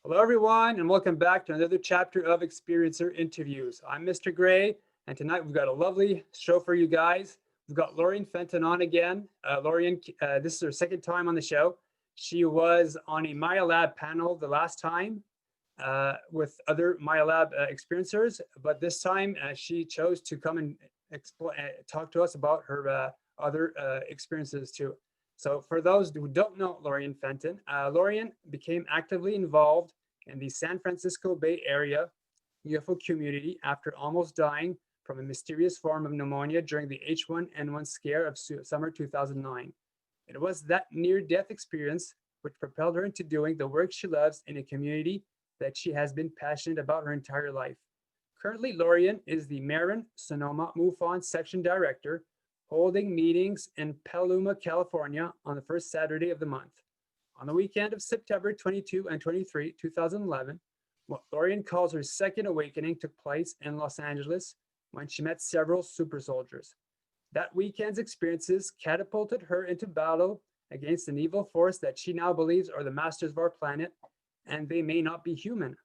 Hello, everyone, and welcome back to another chapter of Experiencer Interviews. I'm Mr. Gray, and tonight we've got a lovely show for you guys. We've got Lorien Fenton on again. Lorien, this is her second time on the show. She was on a Maya Lab panel the last time with other Maya Lab experiencers, but this time she chose to come and talk to us about her other experiences too. So for those who don't know Lorien Fenton, Lorien became actively involved in the San Francisco Bay Area UFO community after almost dying from a mysterious form of pneumonia during the H1N1 scare of summer 2009. It was that near-death experience which propelled her into doing the work she loves in a community that she has been passionate about her entire life. Currently, Lorien is the Marin, Sonoma MUFON Section Director, holding meetings in Petaluma, California on the first Saturday of the month. On the weekend of September 22 and 23, 2011, what Lorien calls her second awakening took place in Los Angeles when she met several super soldiers. That weekend's experiences catapulted her into battle against an evil force that she now believes are the masters of our planet, and they may not be human.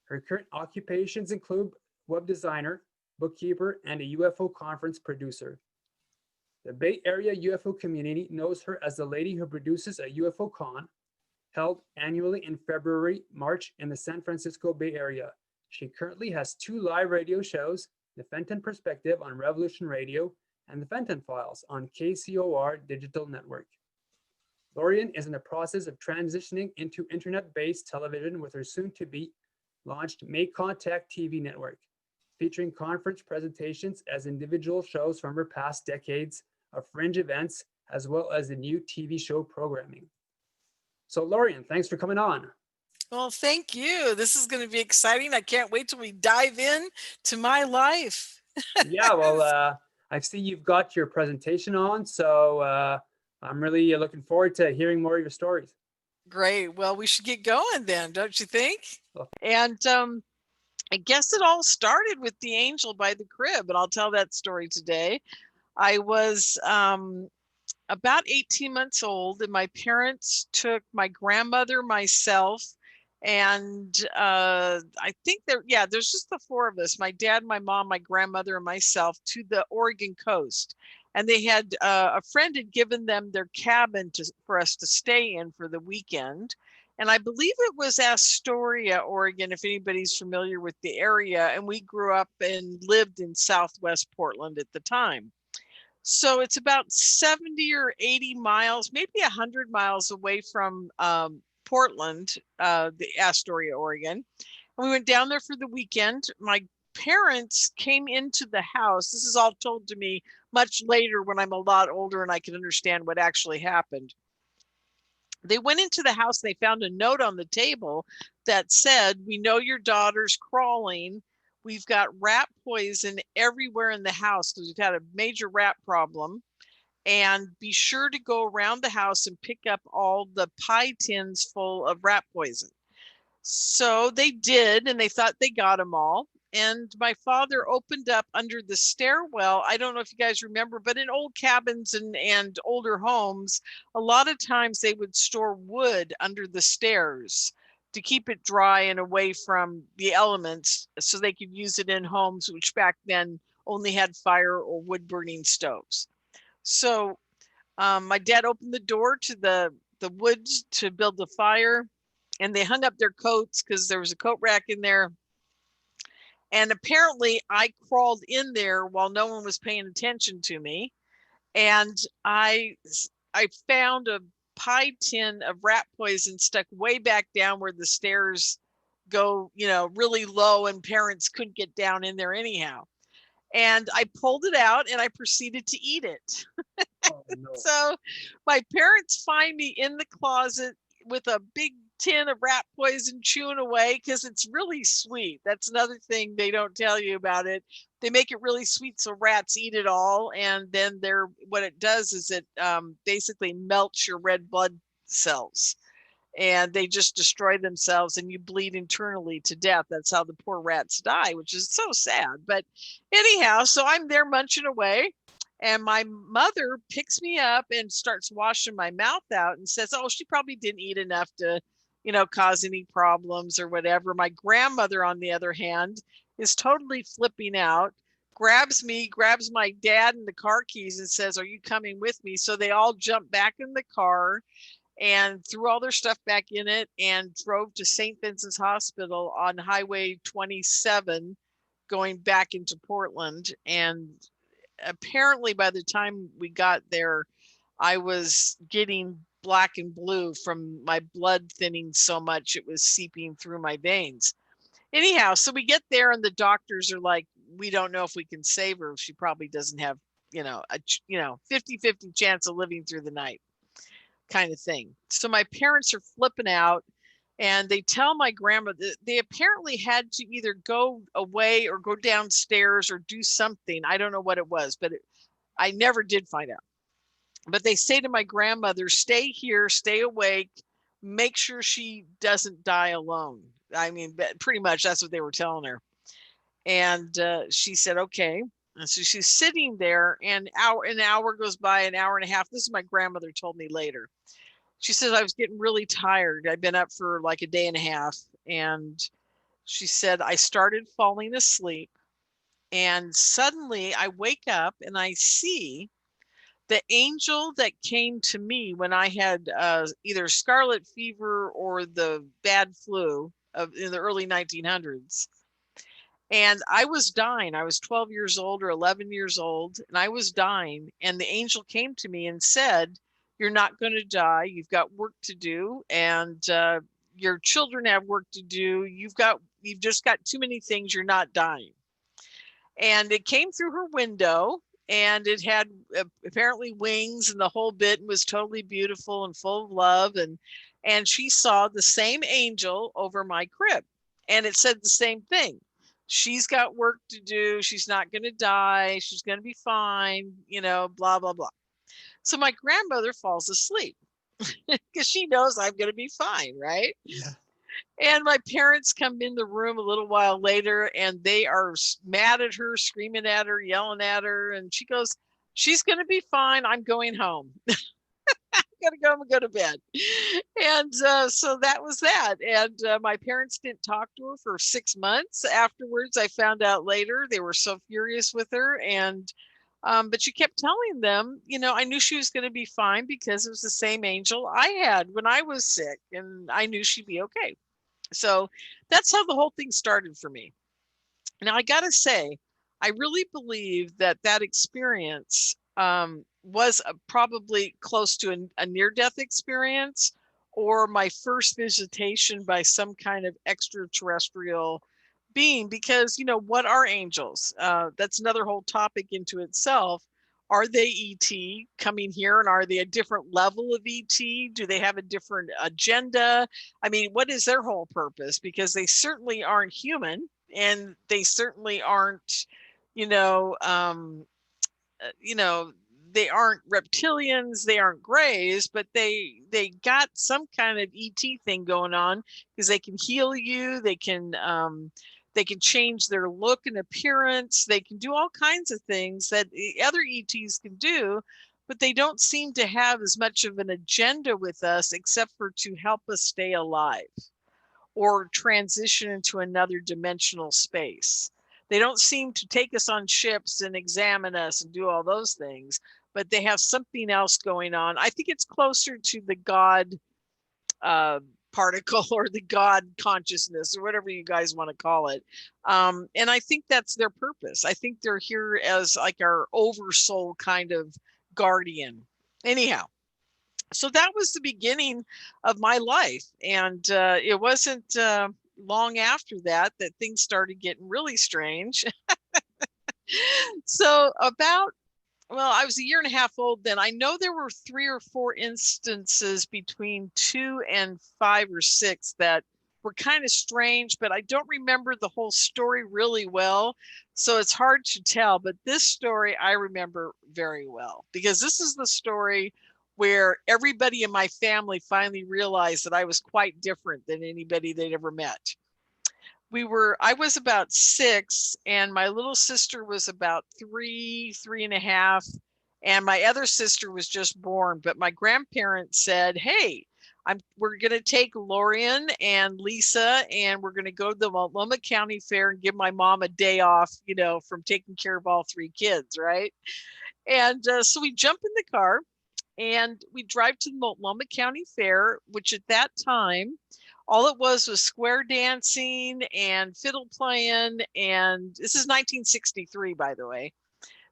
Her current occupations include web designer, bookkeeper, and a UFO conference producer. The Bay Area UFO community knows her as the lady who produces a UFO con held annually in February, March in the San Francisco Bay Area. She currently has 2 live radio shows, The Fenton Perspective on Revolution Radio and The Fenton Files on KCOR Digital Network. Lorien is in the process of transitioning into internet-based television with her soon-to-be launched Make Contact TV network, featuring conference presentations as individual shows from her past decades of fringe events, as well as the new TV show programming. So Lorien, thanks for coming on. Well, thank you. This is going to be exciting. I can't wait till we dive in to my life. Yeah, well, I see you've got your presentation on, so I'm really looking forward to hearing more of your stories. Great. Well, we should get going then, don't you think? Well, And I guess it all started with the angel by the crib, and I'll tell that story today. I was about 18 months old, and my parents took my grandmother, myself, and I think there's just the 4 of us, my dad, my mom, my grandmother, and myself, to the Oregon coast. And they had a friend had given them their cabin for us to stay in for the weekend. And I believe it was Astoria, Oregon, if anybody's familiar with the area. And we grew up and lived in Southwest Portland at the time. So it's about 70 or 80 miles, maybe 100 miles away from Portland, the Astoria, Oregon. And we went down there for the weekend. My parents came into the house. This is all told to me much later when I'm a lot older and I can understand what actually happened. They went into the house and they found a note on the table that said, "We know your daughter's crawling. We've got rat poison everywhere in the house because we've had a major rat problem. And be sure to go around the house and pick up all the pie tins full of rat poison." So they did, and they thought they got them all. And my father opened up under the stairwell. I don't know if you guys remember, but in old cabins and older homes, a lot of times they would store wood under the stairs to keep it dry and away from the elements so they could use it in homes, which back then only had fire or wood burning stoves. So my dad opened the door to the woods to build the fire, and they hung up their coats because there was a coat rack in there. And apparently I crawled in there while no one was paying attention to me. And I found a pie tin of rat poison stuck way back down where the stairs go, really low, and parents couldn't get down in there anyhow. And I pulled it out and I proceeded to eat it. oh, no. So my parents find me in the closet with a big tin of rat poison chewing away because it's really sweet. That's another thing they don't tell you about it. They make it really sweet so rats eat it all. And then what it does is it basically melts your red blood cells. And they just destroy themselves and you bleed internally to death. That's how the poor rats die, which is so sad. But anyhow, so I'm there munching away. And my mother picks me up and starts washing my mouth out and says, "Oh, she probably didn't eat enough to cause any problems or whatever. My grandmother, on the other hand, is totally flipping out, grabs me, grabs my dad and the car keys and says, "Are you coming with me?" So they all jumped back in the car and threw all their stuff back in it and drove to St. Vincent's Hospital on Highway 27, going back into Portland. And apparently by the time we got there, I was getting black and blue from my blood thinning so much it was seeping through my veins. Anyhow, so we get there and the doctors are like, "We don't know if we can save her. She probably doesn't have, a 50-50 chance of living through the night," kind of thing. So my parents are flipping out and they tell my grandma that they apparently had to either go away or go downstairs or do something. I don't know what it was, but I never did find out. But they say to my grandmother, "Stay here, stay awake, make sure she doesn't die alone." I mean, pretty much that's what they were telling her. And she said, "Okay." And so she's sitting there, and an hour goes by, an hour and a half. This is my grandmother told me later. She says, "I was getting really tired. I'd been up for like a day and a half." And she said, "I started falling asleep. And suddenly I wake up and I see the angel that came to me when I had either scarlet fever or the bad flu in the early 1900s. And I was dying. I was 12 years old or 11 years old, and I was dying. And the angel came to me and said, "You're not going to die. You've got work to do, and your children have work to do. You've just got too many things. You're not dying." And it came through her window, and it had apparently wings and the whole bit, and was totally beautiful and full of love. And she saw the same angel over my crib, and it said the same thing. "She's got work to do. She's not going to die. She's going to be fine, blah, blah, blah." So my grandmother falls asleep because she knows I'm going to be fine, right? Yeah. And my parents come in the room a little while later, and they are mad at her, screaming at her, yelling at her. And she goes, "She's going to be fine. I'm going home. I'm going to go and go to bed." And so that was that. And my parents didn't talk to her for 6 months. Afterwards, I found out later they were so furious with her. And but she kept telling them, I knew she was going to be fine because it was the same angel I had when I was sick, and I knew she'd be okay. So that's how the whole thing started for me. Now, I got to say, I really believe that experience was probably close to a near-death experience, or my first visitation by some kind of extraterrestrial being. Because, what are angels? That's another whole topic into itself. Are they ET coming here, and are they a different level of ET? Do they have a different agenda? I mean, what is their whole purpose? Because they certainly aren't human, and they certainly aren't, they aren't reptilians, they aren't grays, but they got some kind of ET thing going on, because they can heal you, they can change their look and appearance. They can do all kinds of things that other ETs can do, but they don't seem to have as much of an agenda with us, except for to help us stay alive or transition into another dimensional space. They don't seem to take us on ships and examine us and do all those things, but they have something else going on. I think it's closer to the God particle, or the God consciousness, or whatever you guys want to call it. And I think that's their purpose. I think they're here as like our oversoul kind of guardian. Anyhow, so that was the beginning of my life. And it wasn't long after that things started getting really strange. So I was a year and a half old then. I know there were 3 or 4 instances between 2 and 5 or 6 that were kind of strange, but I don't remember the whole story really well. So it's hard to tell. But this story I remember very well, because this is the story where everybody in my family finally realized that I was quite different than anybody they'd ever met. I was about 6, and my little sister was about 3 and a half, and my other sister was just born. But my grandparents said, "Hey, we're going to take Lorien and Lisa, and we're going to go to the Multnomah County Fair and give my mom a day off, you know, from taking care of all 3 kids, right? And so we jump in the car and we drive to the Multnomah County Fair, which at that time, all it was square dancing and fiddle playing. And this is 1963, by the way.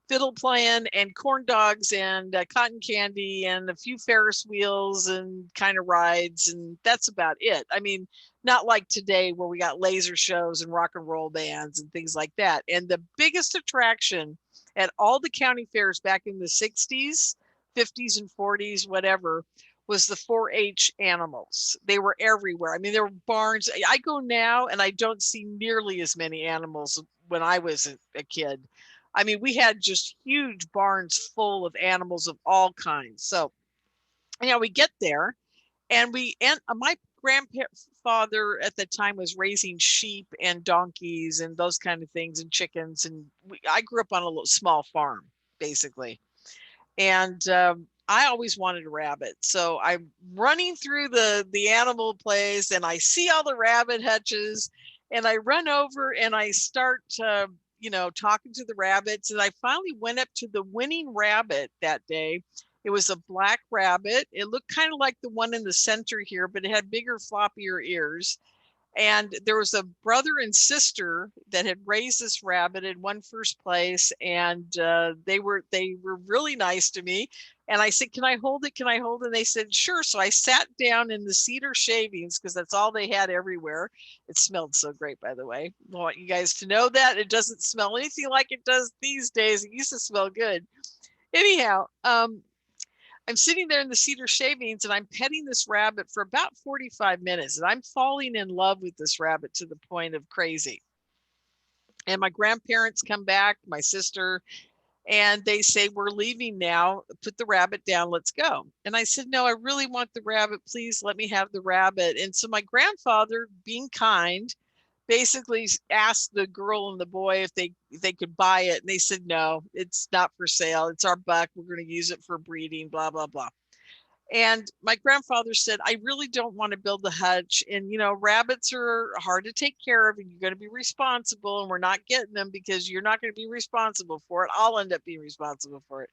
Fiddle playing and corn dogs and cotton candy and a few Ferris wheels and kind of rides. And that's about it. I mean, not like today where we got laser shows and rock and roll bands and things like that. And the biggest attraction at all the county fairs back in the 60s, 50s and 40s, whatever, was the 4-H animals. They were everywhere. I mean, there were barns. I go now and I don't see nearly as many animals when I was a kid. I mean, we had just huge barns full of animals of all kinds. So, you know, we get there and my grandfather at the time was raising sheep and donkeys and those kind of things and chickens. And I grew up on a little small farm, basically. And I always wanted a rabbit. So I'm running through the animal place and I see all the rabbit hutches and I run over and I start you know, talking to the rabbits. And I finally went up to the winning rabbit that day. It was a black rabbit. It looked kind of like the one in the center here, but it had bigger, floppier ears. And there was a brother and sister that had raised this rabbit and won first place. And they were really nice to me. And I said, can I hold it? Can I hold it? And they said, sure. So I sat down in the cedar shavings because that's all they had everywhere. It smelled so great, by the way. I want you guys to know that it doesn't smell anything like it does these days. It used to smell good. Anyhow, I'm sitting there in the cedar shavings and I'm petting this rabbit for about 45 minutes. And I'm falling in love with this rabbit to the point of crazy. And my grandparents come back, my sister, and they say, we're leaving now. Put the rabbit down. Let's go. And I said, no, I really want the rabbit. Please let me have the rabbit. And so my grandfather, being kind, basically asked the girl and the boy if they could buy it. And they said, no, it's not for sale. It's our buck. We're going to use it for breeding, blah, blah, blah. And my grandfather said, I really don't want to build the hutch. And, you know, rabbits are hard to take care of and you're going to be responsible. And we're not getting them because you're not going to be responsible for it. I'll end up being responsible for it.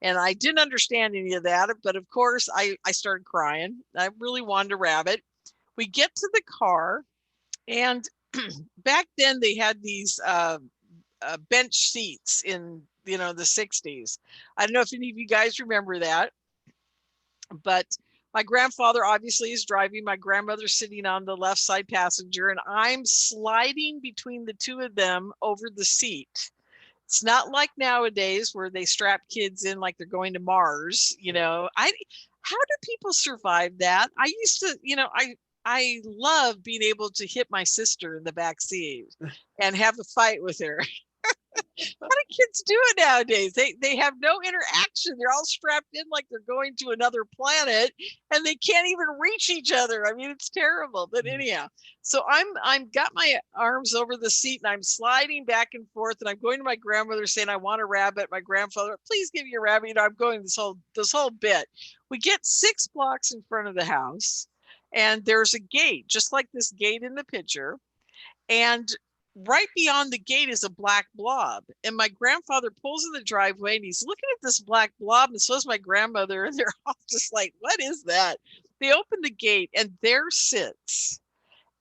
And I didn't understand any of that. But of course, I started crying. I really wanted a rabbit. We get to the car and back then they had these bench seats in, you know, the 60s. I don't know if any of you guys remember that. But my grandfather obviously is driving, my grandmother's sitting on the left side passenger, and I'm sliding between the two of them over the seat. It's not like nowadays where they strap kids in like they're going to Mars. You know, how do people survive that? I used to, you know, I love being able to hit my sister in the back seat and have a fight with her. How do kids do it nowadays? They have no interaction. They're all strapped in like they're going to another planet and they can't even reach each other. I mean, it's terrible. But anyhow, so I'm got my arms over the seat and I'm sliding back and forth and I'm going to my grandmother saying, I want a rabbit. My grandfather, please give me a rabbit. You know, I'm going this whole bit. We get 6 blocks in front of the house and there's a gate, just like this gate in the picture. And right beyond the gate is a black blob. And my grandfather pulls in the driveway and he's looking at this black blob, and so is my grandmother. And they're all just like, what is that? They open the gate and there sits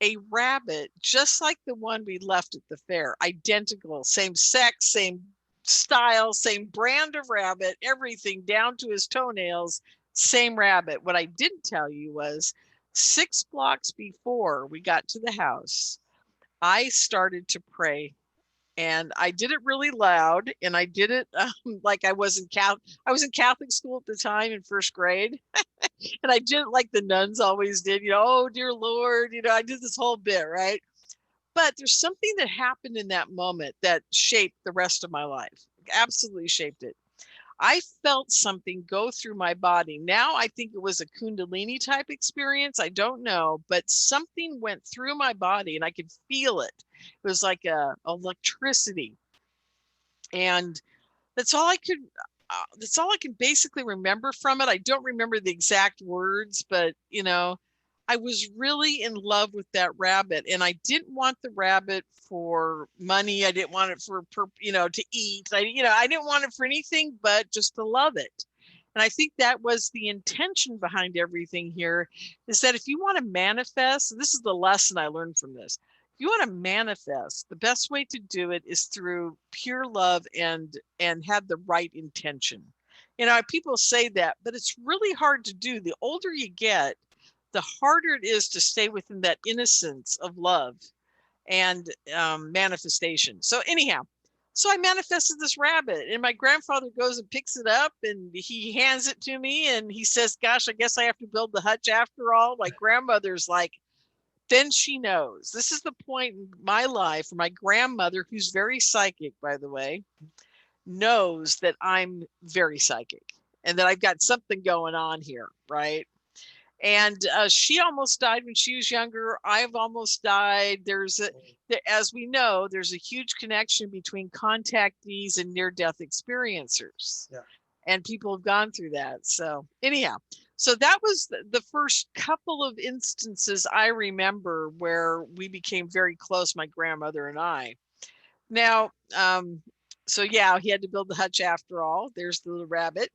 a rabbit just like the one we left at the fair, identical, same sex, same style, same brand of rabbit, everything down to his toenails, same rabbit. What I didn't tell you was 6 blocks before we got to the house, I started to pray, and I did it really loud, and I did it like I was in Catholic school at the time in 1st grade. And I did it like the nuns always did, you know, oh, dear Lord, you know, I did this whole bit, right? But there's something that happened in that moment that shaped the rest of my life, absolutely shaped it. I felt something go through my body. Now I think it was a Kundalini type experience. I don't know, but something went through my body and I could feel it. It was like a electricity. And that's all that's all I can basically remember from it. I don't remember the exact words, but you know, I was really in love with that rabbit, and I didn't want the rabbit for money. I didn't want it for, you know, to eat. I didn't want it for anything but just to love it. And I think that was the intention behind everything here, is that if you want to manifest, this is the lesson I learned from this. If you want to manifest, the best way to do it is through pure love and have the right intention. You know, people say that, but it's really hard to do. The older you get, the harder it is to stay within that innocence of love and manifestation. So anyhow, so I manifested this rabbit, and my grandfather goes and picks it up and he hands it to me and he says, gosh, I guess I have to build the hutch after all. My grandmother's like, then she knows. This is the point in my life where my grandmother, who's very psychic, by the way, knows that I'm very psychic and that I've got something going on here, right? And she almost died when she was younger. I've almost died. As we know, there's a huge connection between contactees and near-death experiencers. Yeah. And people have gone through that. So anyhow, so that was the first couple of instances I remember where we became very close, my grandmother and I. Now, so yeah, he had to build the hutch after all. There's the little rabbit.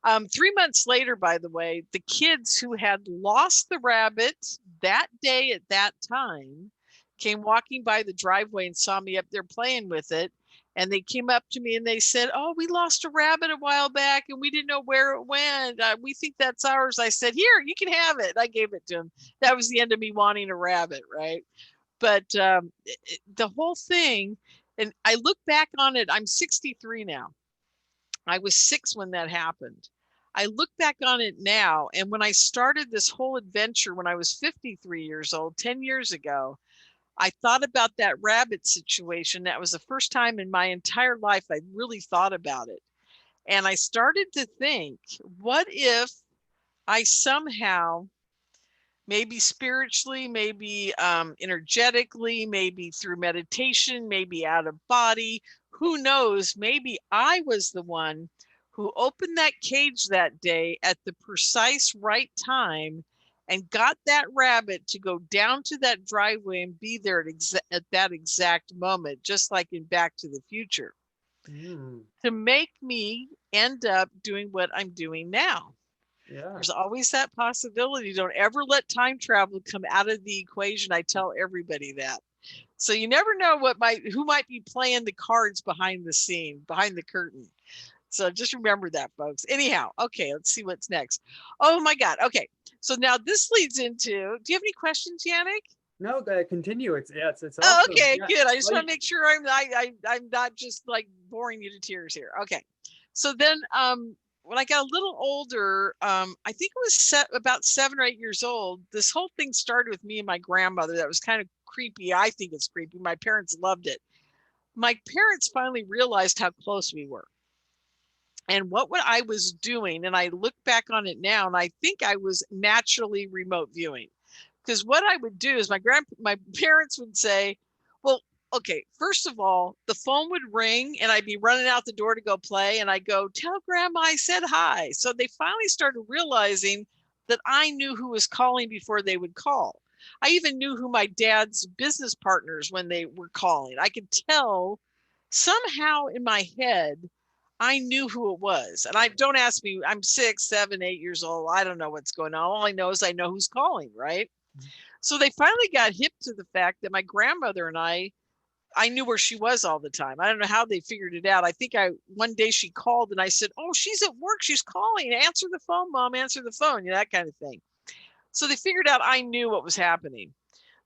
3 months later, by the way, the kids who had lost the rabbit that day at that time came walking by the driveway and saw me up there playing with it. And they came up to me and they said, oh, we lost a rabbit a while back and we didn't know where it went. We think that's ours. I said, here, you can have it. I gave it to him. That was the end of me wanting a rabbit, right? But the whole thing, and I look back on it, I'm 63 now. I was 6 when that happened. I look back on it now, and when I started this whole adventure when I was 53 years old, 10 years ago, I thought about that rabbit situation. That was the first time in my entire life I really thought about it. And I started to think, what if I somehow, maybe spiritually, maybe energetically, maybe through meditation, maybe out of body, who knows, maybe I was the one who opened that cage that day at the precise right time and got that rabbit to go down to that driveway and be there at that exact moment, just like in Back to the Future, to make me end up doing what I'm doing now. Yeah. There's always that possibility. Don't ever let time travel come out of the equation. I tell everybody that. So you never know who might be playing the cards behind the scene, behind the curtain. So just remember that, folks. Anyhow, okay, let's see what's next. Oh my God. Okay. So now this leads into, do you have any questions, Yannick? No, continue. It's awesome. Oh, okay, yeah. Good. I just want to make sure I'm not just like boring you to tears here. Okay. So then when I got a little older, I think it was about 7 or 8 years old, this whole thing started with me and my grandmother. That was kind of creepy. I think it's creepy. My parents loved it. My parents finally realized how close we were and what I was doing. And I look back on it now, and I think I was naturally remote viewing, because what I would do is my parents would say, well, okay, first of all, the phone would ring and I'd be running out the door to go play, and I go, tell grandma I said hi. So they finally started realizing that I knew who was calling before they would call. I even knew who my dad's business partners when they were calling. I could tell somehow in my head, I knew who it was. And don't ask me, I'm 6, 7, 8 years old. I don't know what's going on. All I know is I know who's calling, right? Mm-hmm. So they finally got hip to the fact that my grandmother and I knew where she was all the time. I don't know how they figured it out. I think one day she called and I said, oh, she's at work. She's calling. Answer the phone, Mom, answer the phone, that kind of thing. So they figured out I knew what was happening.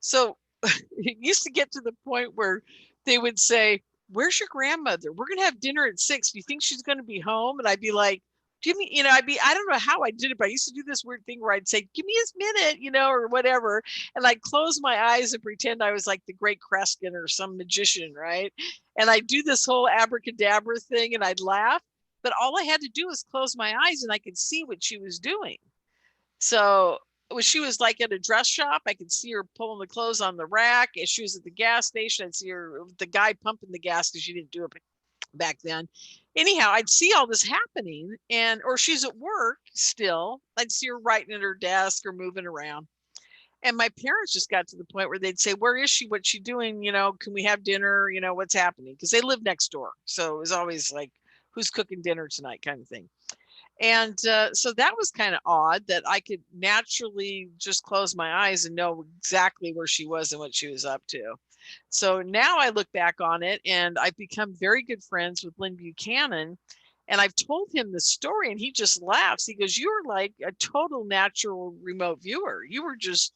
So it used to get to the point where they would say, where's your grandmother? We're going to have dinner at 6. Do you think she's going to be home? And I'd be like, give me, I don't know how I did it, but I used to do this weird thing where I'd say, give me a minute, or whatever. And I'd close my eyes and pretend I was like the Great Kreskin or some magician, right? And I'd do this whole abracadabra thing and I'd laugh, but all I had to do was close my eyes and I could see what she was doing. So when she was like at a dress shop, I could see her pulling the clothes on the rack. If she was at the gas station, I'd see her, the guy pumping the gas because she didn't do it back then. anyhow, I'd see all this happening, or she's at work still. I'd see her writing at her desk or moving around. And my parents just got to the point where they'd say, where is she? What's she doing? Can we have dinner? What's happening? Because they live next door. So it was always like, who's cooking dinner tonight kind of thing. And so that was kind of odd that I could naturally just close my eyes and know exactly where she was and what she was up to. So now I look back on it, and I've become very good friends with Lynn Buchanan. And I've told him the story, and he just laughs. He goes, "You're like a total natural remote viewer. You were just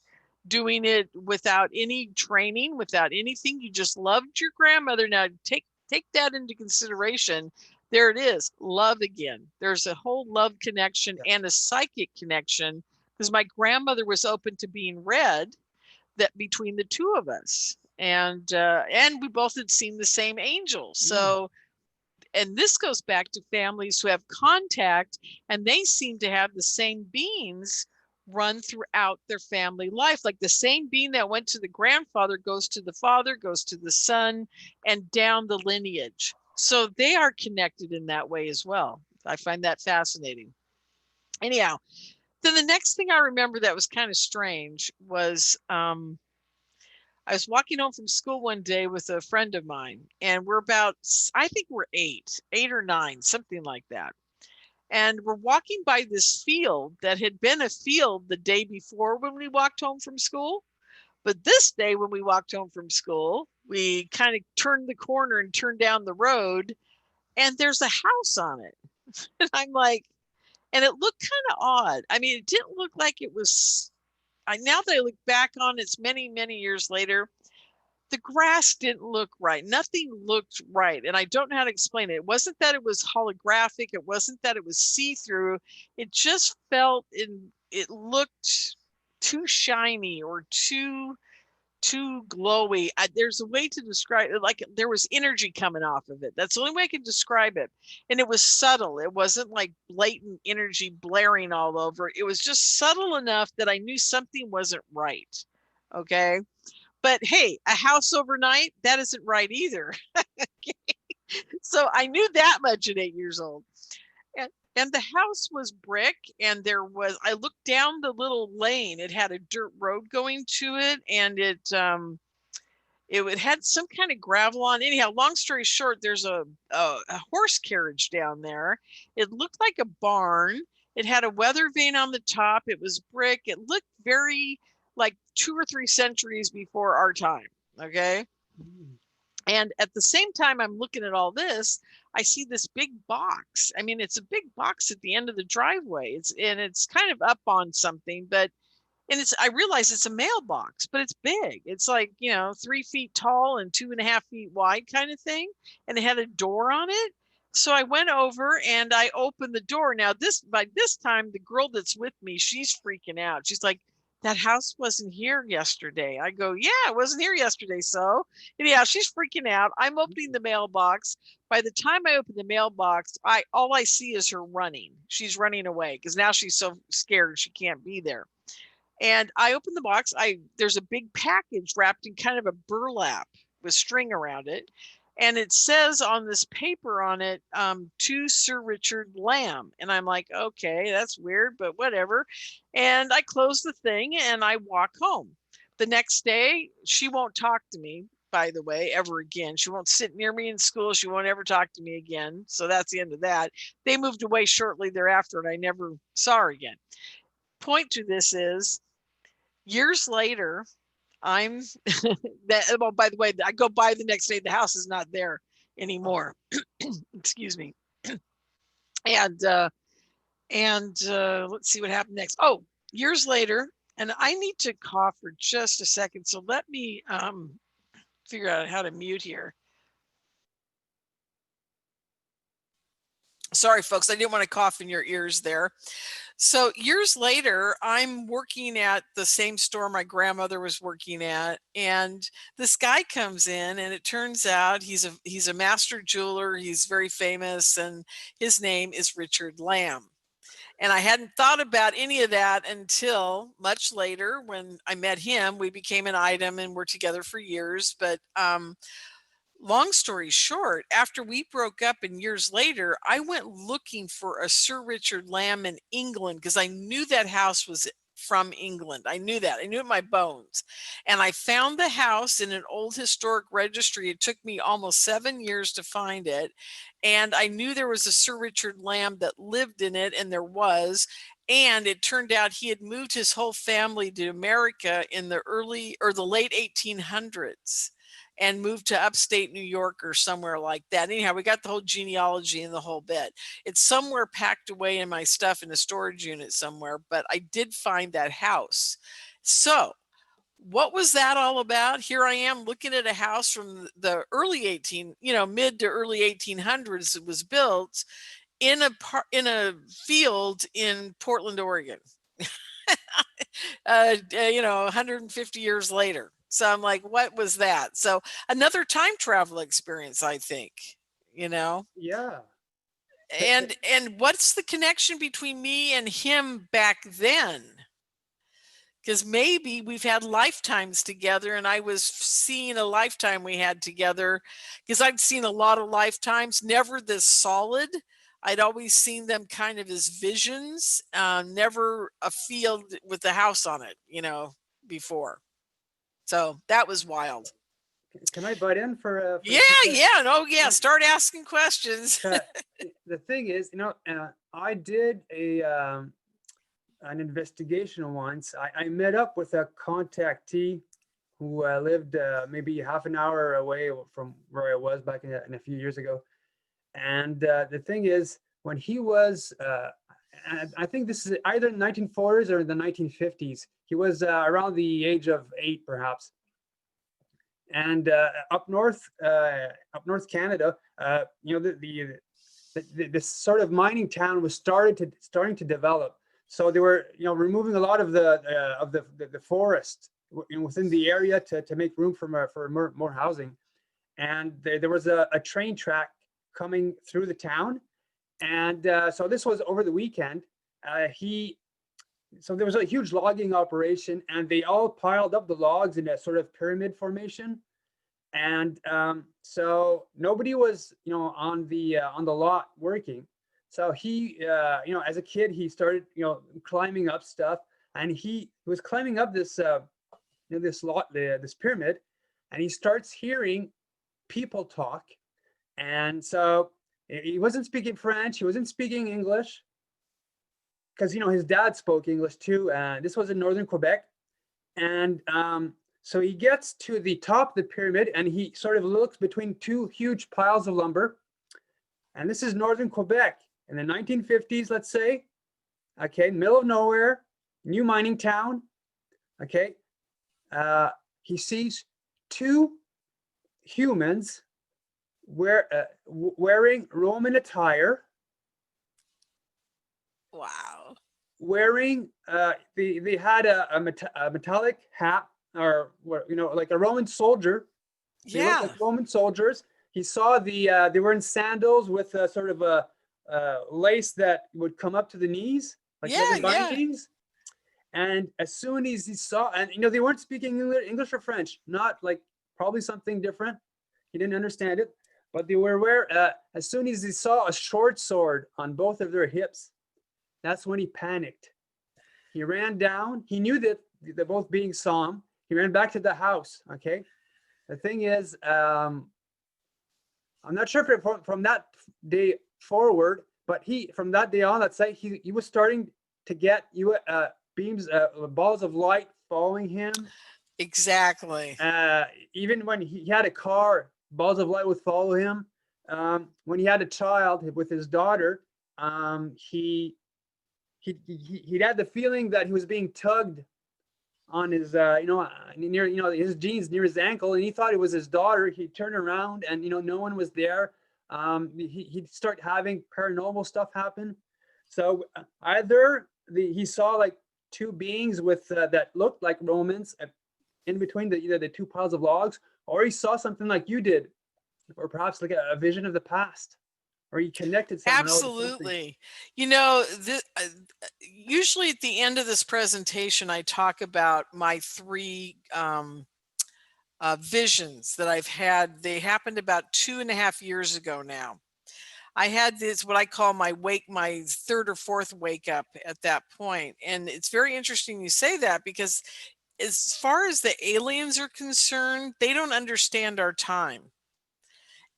doing it without any training, without anything. You just loved your grandmother. Now take that into consideration. There it is, love again. There's a whole love connection and a psychic connection, because my grandmother was open to being read, that between the two of us, and we both had seen the same angel. So, and this goes back to families who have contact, and they seem to have the same beings run throughout their family life. Like the same being that went to the grandfather goes to the father, goes to the son, and down the lineage. So they are connected in that way as well. I find that fascinating. Anyhow, then the next thing I remember that was kind of strange was I was walking home from school one day with a friend of mine, and we're about, I think we're eight or nine, something like that. And we're walking by this field that had been a field the day before when we walked home from school. But this day when we walked home from school, we kind of turned the corner and turned down the road, and there's a house on it. And I'm like, and it looked kind of odd. I mean, it didn't look like it was, now that I look back on it, it's many, many years later, the grass didn't look right. Nothing looked right. And I don't know how to explain it. It wasn't that it was holographic. It wasn't that it was see-through. It just felt it looked too shiny or too glowy. There's a way to describe it. Like there was energy coming off of it. That's the only way I can describe it. And it was subtle. It wasn't like blatant energy blaring all over. It was just subtle enough that I knew something wasn't right. Okay. But hey, a house overnight, that isn't right either. Okay? So I knew that much at 8 years old. And the house was brick, and I looked down the little lane. It had a dirt road going to it, and it had some kind of gravel on. Anyhow, long story short, there's a horse carriage down there. It looked like a barn. It had a weather vane on the top. It was brick. It looked very like 2 or 3 centuries before our time. Okay. And at the same time, I'm looking at all this, I see this big box. I mean, it's a big box at the end of the driveway. It's kind of up on something, I realize it's a mailbox, but it's big. It's like, 3 feet tall and 2.5 feet wide kind of thing. And it had a door on it. So I went over and I opened the door. Now by this time, the girl that's with me, she's freaking out. She's like, that house wasn't here yesterday. I go, yeah, it wasn't here yesterday. So yeah, she's freaking out. I'm opening the mailbox. By the time I open the mailbox, all I see is her running. She's running away because now she's so scared she can't be there. And I open the box. There's a big package wrapped in kind of a burlap with string around it. And it says on this paper on it, to Sir Richard Lamb. And I'm like, okay, that's weird, but whatever. And I close the thing and I walk home. The next day, she won't talk to me, by the way, ever again. She won't sit near me in school. She won't ever talk to me again. So that's the end of that. They moved away shortly thereafter, and I never saw her again. Point to this is, years later, I'm that. Well, by the way, I go by the next day. The house is not there anymore. Excuse me. And let's see what happened next. Oh, years later, and I need to cough for just a second. So let me figure out how to mute here. Sorry, folks. I didn't want to cough in your ears there. So years later, I'm working at the same store my grandmother was working at, and this guy comes in, and it turns out he's a master jeweler. He's very famous, and his name is Richard Lamb. And I hadn't thought about any of that until much later when I met him. We became an item and we're together for years. But long story short, after we broke up and years later, I went looking for a Sir Richard Lamb in England because I knew that house was from England. I knew that. I knew it in my bones. And I found the house in an old historic registry. It took me almost 7 years to find it. And I knew there was a Sir Richard Lamb that lived in it, and there was. And it turned out he had moved his whole family to America in the early or the late 1800s and moved to upstate New York or somewhere like that. Anyhow, we got the whole genealogy and the whole bit. It's somewhere packed away in my stuff in a storage unit somewhere, but I did find that house. So what was that all about? Here I am looking at a house from the early mid to early 1800s. It was built in a field in Portland, Oregon. 150 years later. So I'm like, what was that? So another time travel experience, I think, Yeah. And what's the connection between me and him back then? Because maybe we've had lifetimes together, and I was seeing a lifetime we had together, because I'd seen a lot of lifetimes, never this solid. I'd always seen them kind of as visions, never a field with the house on it, before. So that was wild. Can I butt in for yeah. Oh, yeah. Start asking questions. The thing is, I did an investigation once. I met up with a contactee who lived maybe half an hour away from where I was back in a few years ago. And the thing is, when he was, I think this is either the 1940s or the 1950s, he was around the age of 8, perhaps. And up north Canada, this sort of mining town was starting to develop. So they were, removing a lot of the forest within the area to make room for more housing. And there was a train track coming through the town, and so this was over the weekend. So there was a huge logging operation, and they all piled up the logs in a sort of pyramid formation. And so nobody was, on the lot working. So he, as a kid, he started, climbing up stuff, and he was climbing up this, this pyramid, and he starts hearing people talk. And so he wasn't speaking French, he wasn't speaking English, because his dad spoke English too. This was in northern Quebec. And so he gets to the top of the pyramid, and he sort of looks between two huge piles of lumber. And this is northern Quebec in the 1950s, let's say. Okay, middle of nowhere, new mining town. Okay, he sees two humans wearing Roman attire. Wow. Wearing, they had a metallic hat, or like a Roman soldier. They looked like Roman soldiers. He saw they were in sandals with sort of a lace that would come up to the knees, like leather bindings. And as soon as he saw, and they weren't speaking English or French, not like, probably something different. He didn't understand it, but they were as soon as he saw a short sword on both of their hips, that's when he panicked. He ran down. He knew that the both beings saw him. He ran back to the house. Okay. The thing is, I'm not sure if from that day forward, but from that day on, let's say he was starting to get beams, balls of light following him. Exactly. Even when he had a car, balls of light would follow him. When he had a child with his daughter, he had the feeling that he was being tugged on his, near, his jeans near his ankle, and he thought it was his daughter. He turned around, and no one was there. He'd start having paranormal stuff happen. So either he saw like two beings with that looked like Romans in between either the two piles of logs, or he saw something like you did, or perhaps like a vision of the past. Or you connected somehow. Absolutely. Usually at the end of this presentation, I talk about my 3 visions that I've had. They happened about 2.5 years ago now. I had this, what I call my third or fourth wake up at that point. And it's very interesting you say that, because as far as the aliens are concerned, they don't understand our time.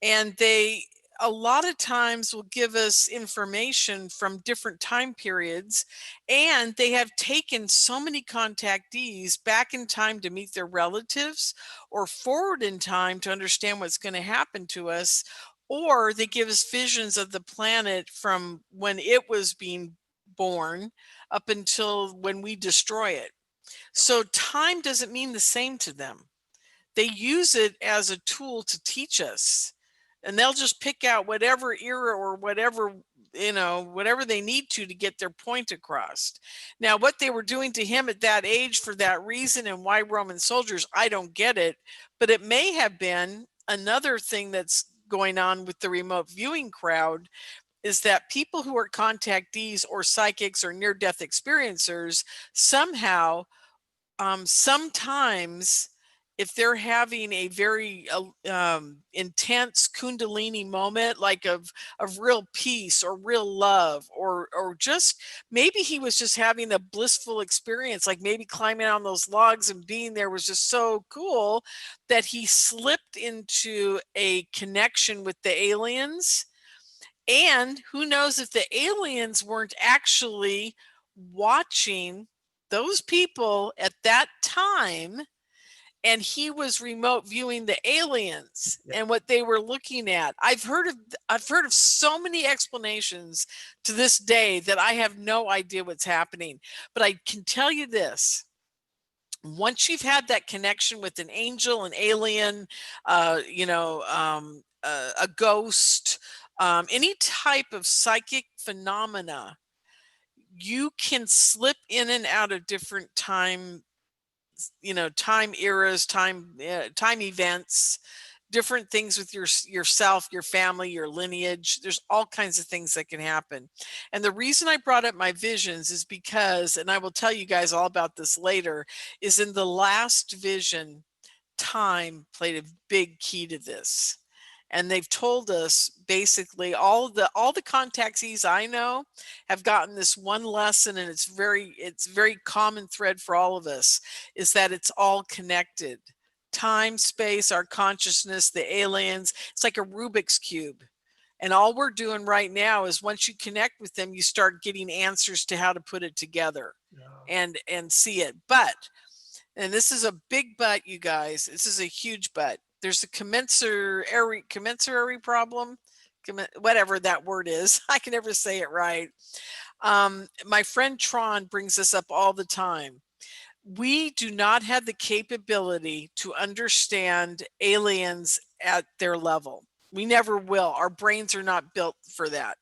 And they a lot of times will give us information from different time periods, and they have taken so many contactees back in time to meet their relatives, or forward in time to understand what's going to happen to us, or they give us visions of the planet from when it was being born up until when we destroy it. So time doesn't mean the same to them. They use it as a tool to teach us, and they'll just pick out whatever era or whatever, whatever they need to get their point across. Now, what they were doing to him at that age for that reason, and why Roman soldiers, I don't get it, but it may have been another thing that's going on with the remote viewing crowd, is that people who are contactees or psychics or near-death experiencers somehow, sometimes, if they're having a very intense kundalini moment, like of real peace or real love, or just maybe he was just having a blissful experience, like maybe climbing on those logs and being there was just so cool that he slipped into a connection with the aliens. And who knows if the aliens weren't actually watching those people at that time, and he was remote viewing the aliens and what they were looking at. I've heard of so many explanations to this day that I have no idea what's happening. But I can tell you this: once you've had that connection with an angel, an alien, a ghost, any type of psychic phenomena, you can slip in and out of different time eras, time events, different things with yourself, your family, your lineage. There's all kinds of things that can happen. And the reason I brought up my visions is because, and I will tell you guys all about this later, is in the last vision, time played a big key to this. And they've told us basically all the contactees I know have gotten this one lesson, and it's very common thread for all of us, is that it's all connected. Time, space, our consciousness, the aliens. It's like a Rubik's Cube. And all we're doing right now is, once you connect with them, you start getting answers to how to put it together and see it. But, and this is a big but, you guys, this is a huge but. There's a commensurary problem, whatever that word is. I can never say it right. My friend Tron brings this up all the time. We do not have the capability to understand aliens at their level. We never will. Our brains are not built for that.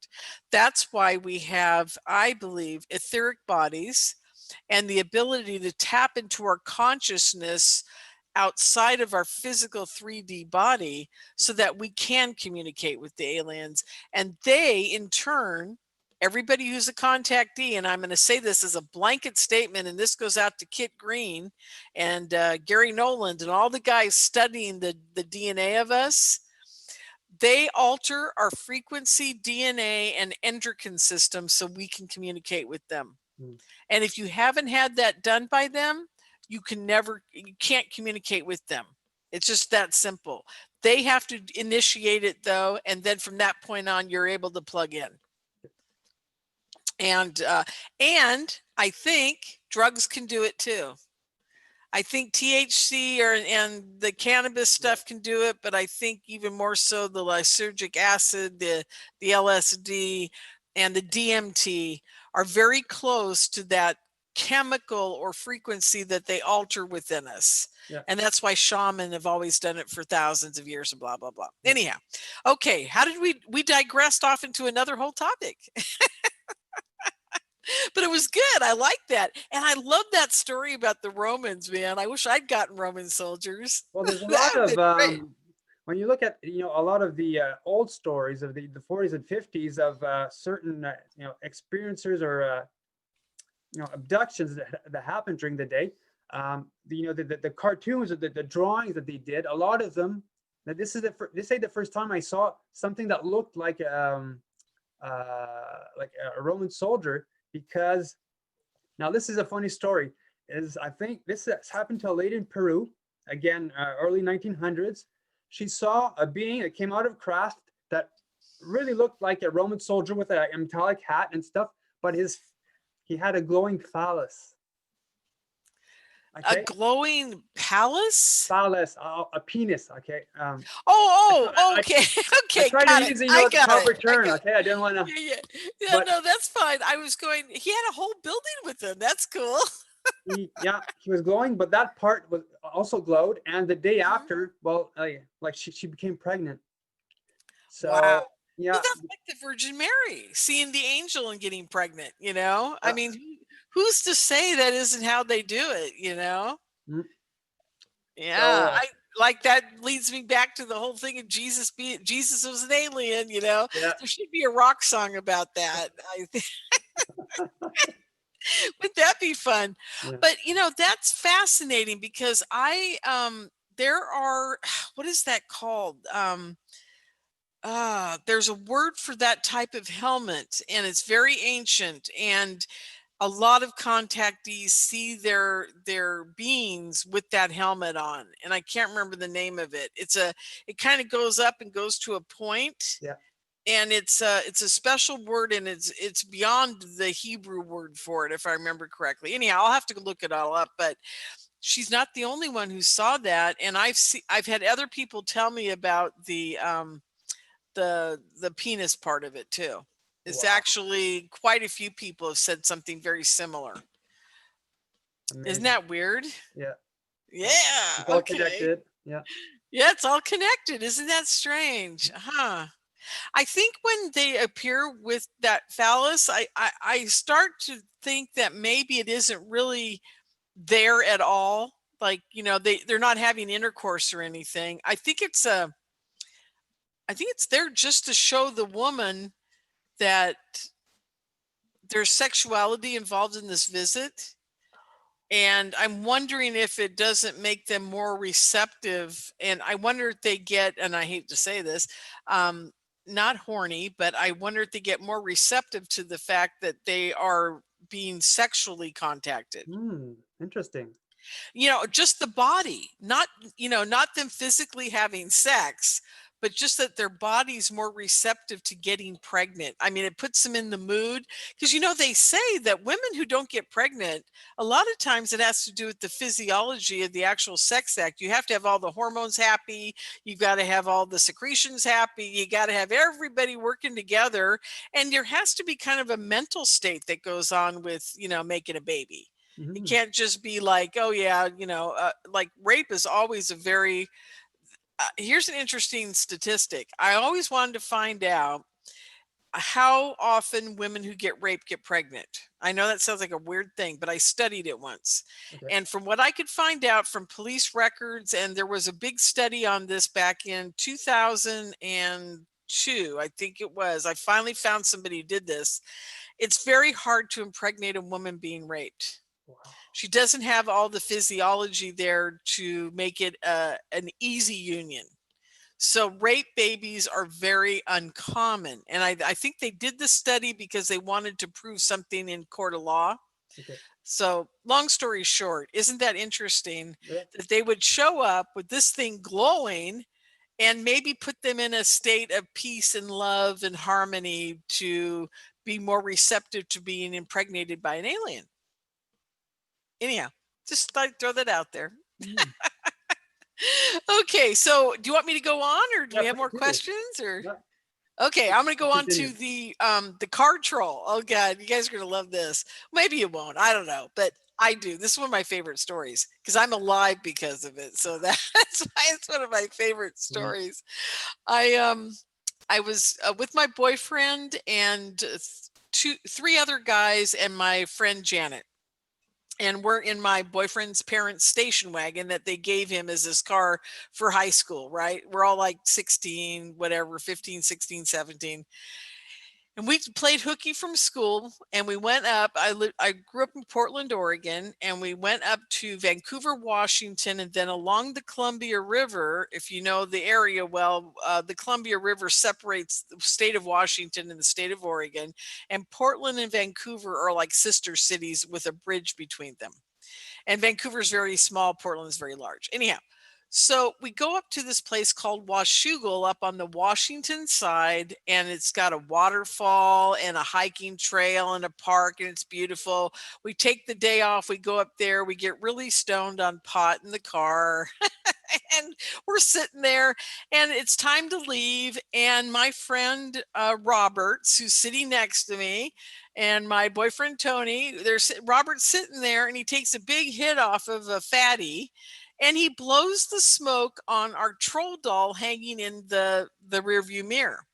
That's why we have, I believe, etheric bodies and the ability to tap into our consciousness outside of our physical 3D body, so that we can communicate with the aliens. And they, in turn, everybody who's a contactee, and I'm going to say this as a blanket statement, and this goes out to Kit Green and Gary Noland and all the guys studying the DNA of us, they alter our frequency, DNA, and endocrine system so we can communicate with them. And if you haven't had that done by them, you can't communicate with them. It's just that simple. They have to initiate it, though, and then from that point on, you're able to plug in. And I think drugs can do it too. I think THC and the cannabis stuff can do it, but I think even more so the lysergic acid, the LSD, and the DMT are very close to that chemical or frequency that they alter within us. And that's why shaman have always done it for thousands of years and blah, blah, blah. Anyhow, okay, how did we digressed off into another whole topic? But it was good. I like that. And I love that story about the Romans, man. I wish I'd gotten Roman soldiers. Well, there's a lot of, when you look at, a lot of the old stories of the 40s and 50s of certain, experiencers or, abductions that happened during the day, the cartoons or the drawings that they did, a lot of them. Now this is the first time I saw something that looked like a Roman soldier, because now this is a funny story. I think this has happened to a lady in Peru, again, early 1900s. She saw a being that came out of craft that really looked like a Roman soldier with a metallic hat and stuff, but he had a glowing phallus. Okay. A glowing palace? Phallus, a penis. Okay. Okay. Okay. I tried to use the proper term. Okay, I didn't want to. Yeah, no, that's fine. I was going. He had a whole building with him. That's cool. He was glowing, but that part was also glowed. And the day after, well, like she became pregnant. So wow. Yeah, well, that's like the Virgin Mary seeing the angel and getting pregnant. I mean, who's to say that isn't how they do it? Mm-hmm. Yeah, I like that leads me back to the whole thing of Jesus was an alien. There should be a rock song about that. I think. Would that be fun? Yeah. But that's fascinating, because there are, what is that called? There's a word for that type of helmet, and it's very ancient, and a lot of contactees see their beings with that helmet on, and I can't remember the name of it. It kind of goes up and goes to a point. Yeah. And it's a special word, and it's beyond the Hebrew word for it, if I remember correctly. Anyhow, I'll have to look it all up, but she's not the only one who saw that. And I've had other people tell me about the penis part of it too. It's actually quite a few people have said something very similar. Amazing. Isn't that weird? Yeah. Yeah. It's all connected. Yeah. Yeah, it's all connected. Isn't that strange? Huh. I think when they appear with that phallus, I start to think that maybe it isn't really there at all. Like, they're not having intercourse or anything. I think it's there just to show the woman that there's sexuality involved in this visit. And I'm wondering if it doesn't make them more receptive. And I wonder if they get, and I hate to say this, not horny, but I wonder if they get more receptive to the fact that they are being sexually contacted. Interesting. Just the body, not them physically having sex, but just that their body's more receptive to getting pregnant. I mean, it puts them in the mood, because, they say that women who don't get pregnant, a lot of times it has to do with the physiology of the actual sex act. You have to have all the hormones happy. You've got to have all the secretions happy. You got to have everybody working together. And there has to be kind of a mental state that goes on with, making a baby. Mm-hmm. It can't just be like, oh yeah, like rape is always a very, here's an interesting statistic. I always wanted to find out how often women who get raped get pregnant. I know that sounds like a weird thing, but I studied it once. Okay. And from what I could find out from police records, and there was a big study on this back in 2002, I think it was. I finally found somebody who did this. It's very hard to impregnate a woman being raped. Wow. She doesn't have all the physiology there to make it an easy union. So rape babies are very uncommon. And I think they did this study because they wanted to prove something in court of law. Okay. So long story short, isn't that interesting? Yeah. That they would show up with this thing glowing and maybe put them in a state of peace and love and harmony to be more receptive to being impregnated by an alien. Anyhow, just throw that out there. Okay, so do you want me to go on, or do we have more questions? Or okay, I'm going to go on to the card troll. Oh God, you guys are going to love this. Maybe you won't. I don't know, but I do. This is one of my favorite stories because I'm alive because of it. So that's why it's one of my favorite stories. I was with my boyfriend and three other guys and my friend Janet. And we're in my boyfriend's parents' station wagon that they gave him as his car for high school, right? We're all like 16, whatever, 15, 16, 17. And we played hooky from school, and we went up. I grew up in Portland, Oregon, and we went up to Vancouver, Washington, and then along the Columbia River. If you know the area well, the Columbia River separates the state of Washington and the state of Oregon, and Portland and Vancouver are like sister cities with a bridge between them. And Vancouver's very small, Portland's very large. Anyhow, so we go up to this place called Washougal up on the Washington side, and it's got a waterfall and a hiking trail and a park, and it's beautiful. We take the day off, we go up there, we get really stoned on pot in the car. And we're sitting there, and it's time to leave. And my friend Roberts, who's sitting next to me, and my boyfriend Tony, Robert's sitting there, and he takes a big hit off of a fatty, and he blows the smoke on our troll doll hanging in the rearview mirror.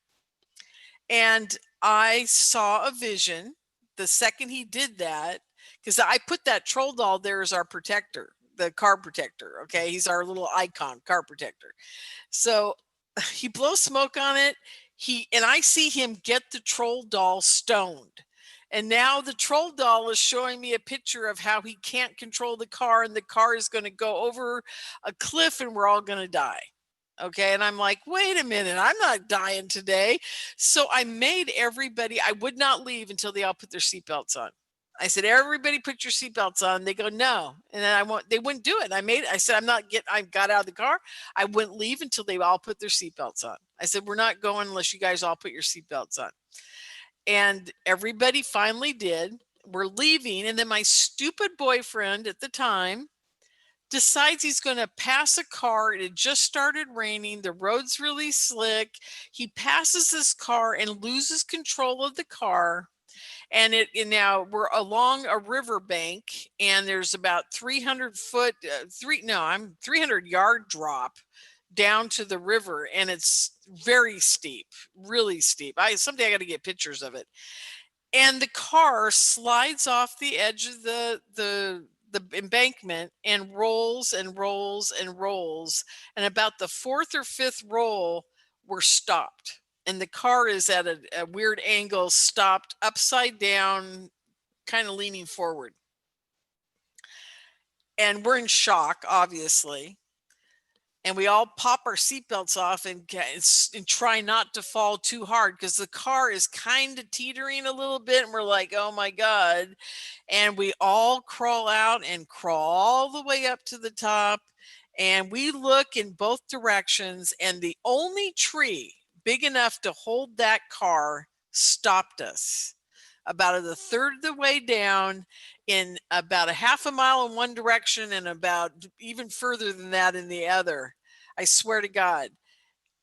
And I saw a vision the second he did that, because I put that troll doll there as our protector, the car protector. Okay, he's our little icon, car protector. So he blows smoke on it. And I see him get the troll doll stoned. And now the troll doll is showing me a picture of how he can't control the car, and the car is going to go over a cliff and we're all going to die. Okay. And I'm like, wait a minute, I'm not dying today. So I made everybody, I would not leave until they all put their seatbelts on. I said, everybody put your seatbelts on. They go, no. And then they wouldn't do it. I said, I got out of the car. I wouldn't leave until they all put their seatbelts on. I said, we're not going unless you guys all put your seatbelts on. And everybody finally did. We're leaving. And then my stupid boyfriend at the time decides he's going to pass a car. It had just started raining. The road's really slick. He passes this car and loses control of the car. And now we're along a riverbank, and there's about 300 yard drop down to the river, and it's very steep, really steep. Someday I got to get pictures of it. And the car slides off the edge of the embankment and rolls and rolls and rolls. And about the fourth or fifth roll, we're stopped. And the car is at a weird angle, stopped upside down, kind of leaning forward. And we're in shock, obviously. And we all pop our seatbelts off and try not to fall too hard, because the car is kind of teetering a little bit. And we're like, oh my God. And we all crawl out and crawl all the way up to the top. And we look in both directions, and the only tree big enough to hold that car stopped us about a third of the way down, in about a half a mile in one direction and about even further than that in the other. I swear to God.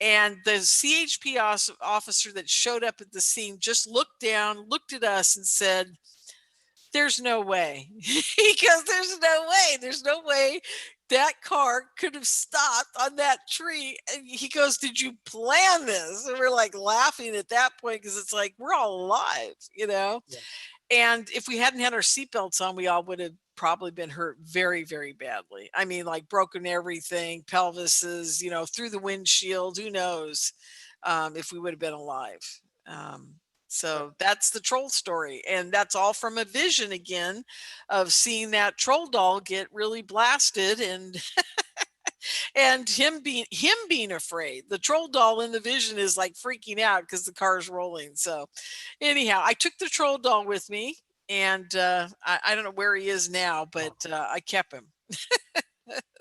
And the CHP officer that showed up at the scene just looked down, looked at us, and said, there's no way. He goes, there's no way that car could have stopped on that tree. And he goes, did you plan this? And we're like laughing at that point, because it's like, we're all alive, Yeah. And if we hadn't had our seatbelts on, we all would have probably been hurt very, very badly. I mean, like broken everything, pelvises, through the windshield, who knows if we would have been alive. So that's the troll story. And that's all from a vision, again, of seeing that troll doll get really blasted, and and him being afraid. The troll doll in the vision is like freaking out because the car's rolling. So anyhow, I took the troll doll with me, and I don't know where he is now, but I kept him.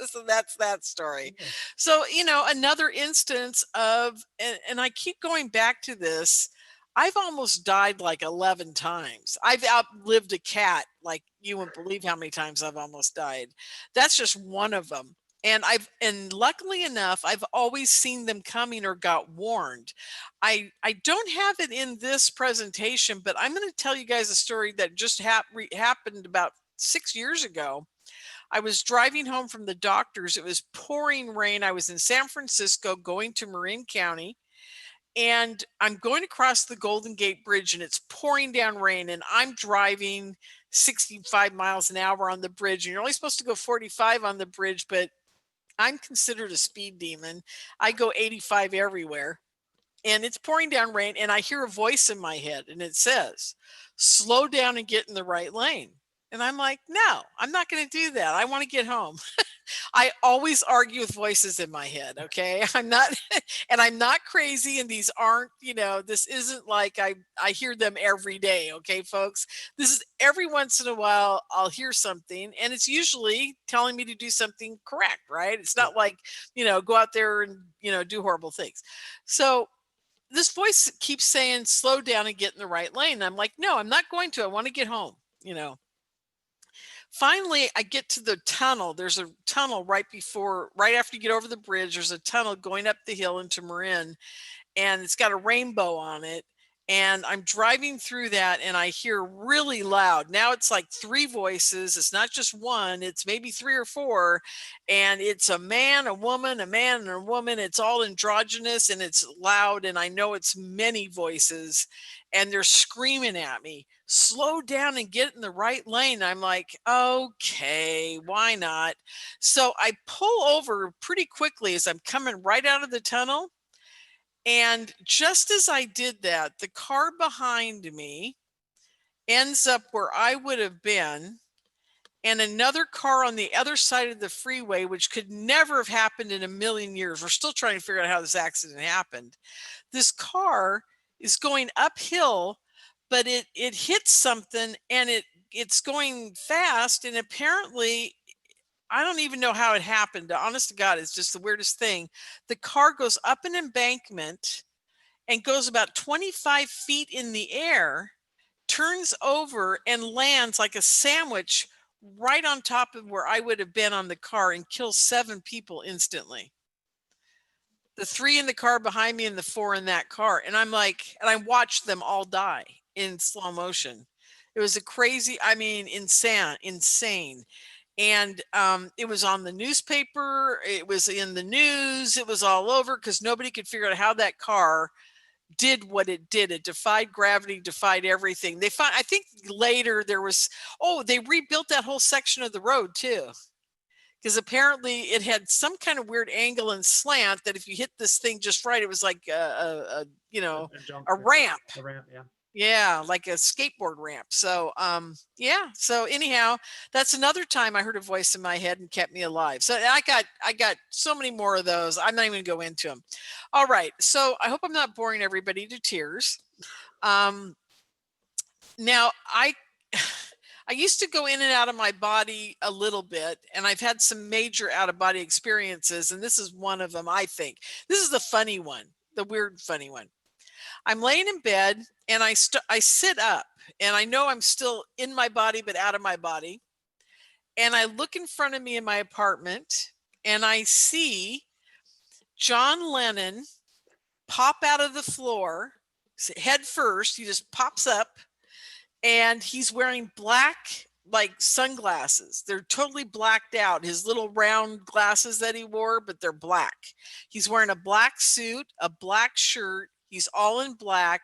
So that's that story. So, another instance of, and I keep going back to this, I've almost died like 11 times. I've outlived a cat. Like, you wouldn't believe how many times I've almost died. That's just one of them. And luckily enough, I've always seen them coming or got warned. I don't have it in this presentation, but I'm going to tell you guys a story that just happened about 6 years ago. I was driving home from the doctor's. It was pouring rain. I was in San Francisco going to Marin County, and I'm going across the Golden Gate Bridge, and it's pouring down rain, and I'm driving 65 miles an hour on the bridge, and you're only supposed to go 45 on the bridge, but I'm considered a speed demon. I go 85 everywhere. and it's pouring down rain, and I hear a voice in my head, and it says, slow down and get in the right lane. And I'm like, no, I'm not going to do that. I want to get home. I always argue with voices in my head. Okay. I'm not, and I'm not crazy. And these aren't, this isn't like I hear them every day. Okay, folks, this is every once in a while I'll hear something, and it's usually telling me to do something correct. Right. It's not like, go out there and, do horrible things. So this voice keeps saying, slow down and get in the right lane. And I'm like, no, I'm not going to. I want to get home. Finally, I get to the tunnel. There's a tunnel right after you get over the bridge. There's a tunnel going up the hill into Marin, and it's got a rainbow on it. And I'm driving through that, and I hear really loud. Now it's like 3 voices. It's not just one, it's maybe 3 or 4. And it's a man, a woman, a man, and a woman. It's all androgynous, and it's loud. And I know it's many voices, and they're screaming at me, slow down and get in the right lane. I'm like, okay, why not? So I pull over pretty quickly as I'm coming right out of the tunnel. And just as I did that, the car behind me ends up where I would have been, and another car on the other side of the freeway, which could never have happened in a million years. We're still trying to figure out how this accident happened. This car is going uphill, but it hits something, and it's going fast, and apparently I don't even know how it happened. Honest to God, it's just the weirdest thing. The car goes up an embankment and goes about 25 feet in the air, turns over, and lands like a sandwich right on top of where I would have been on the car, and kills 7 people instantly. The 3 in the car behind me and the 4 in that car. And I'm like, and I watched them all die in slow motion. It was insane. And it was on the newspaper. It was in the news. It was all over, because nobody could figure out how that car did what it did. It defied gravity, defied everything. I think later they rebuilt that whole section of the road too, because apparently it had some kind of weird angle and slant that if you hit this thing just right, it was like a ramp. A ramp, yeah. Yeah, like a skateboard ramp. So, yeah. So anyhow, that's another time I heard a voice in my head and kept me alive. So I got so many more of those. I'm not even gonna go into them. All right. So I hope I'm not boring everybody to tears. Now I used to go in and out of my body a little bit, and I've had some major out of body experiences, and this is one of them. I think this is the funny one, the weird funny one. I'm laying in bed, and I sit up, and I know I'm still in my body but out of my body. And I look in front of me in my apartment, and I see John Lennon pop out of the floor head first. He just pops up, and he's wearing black like sunglasses. They're totally blacked out. His little round glasses that he wore, but they're black. He's wearing a black suit, a black shirt. He's all in black,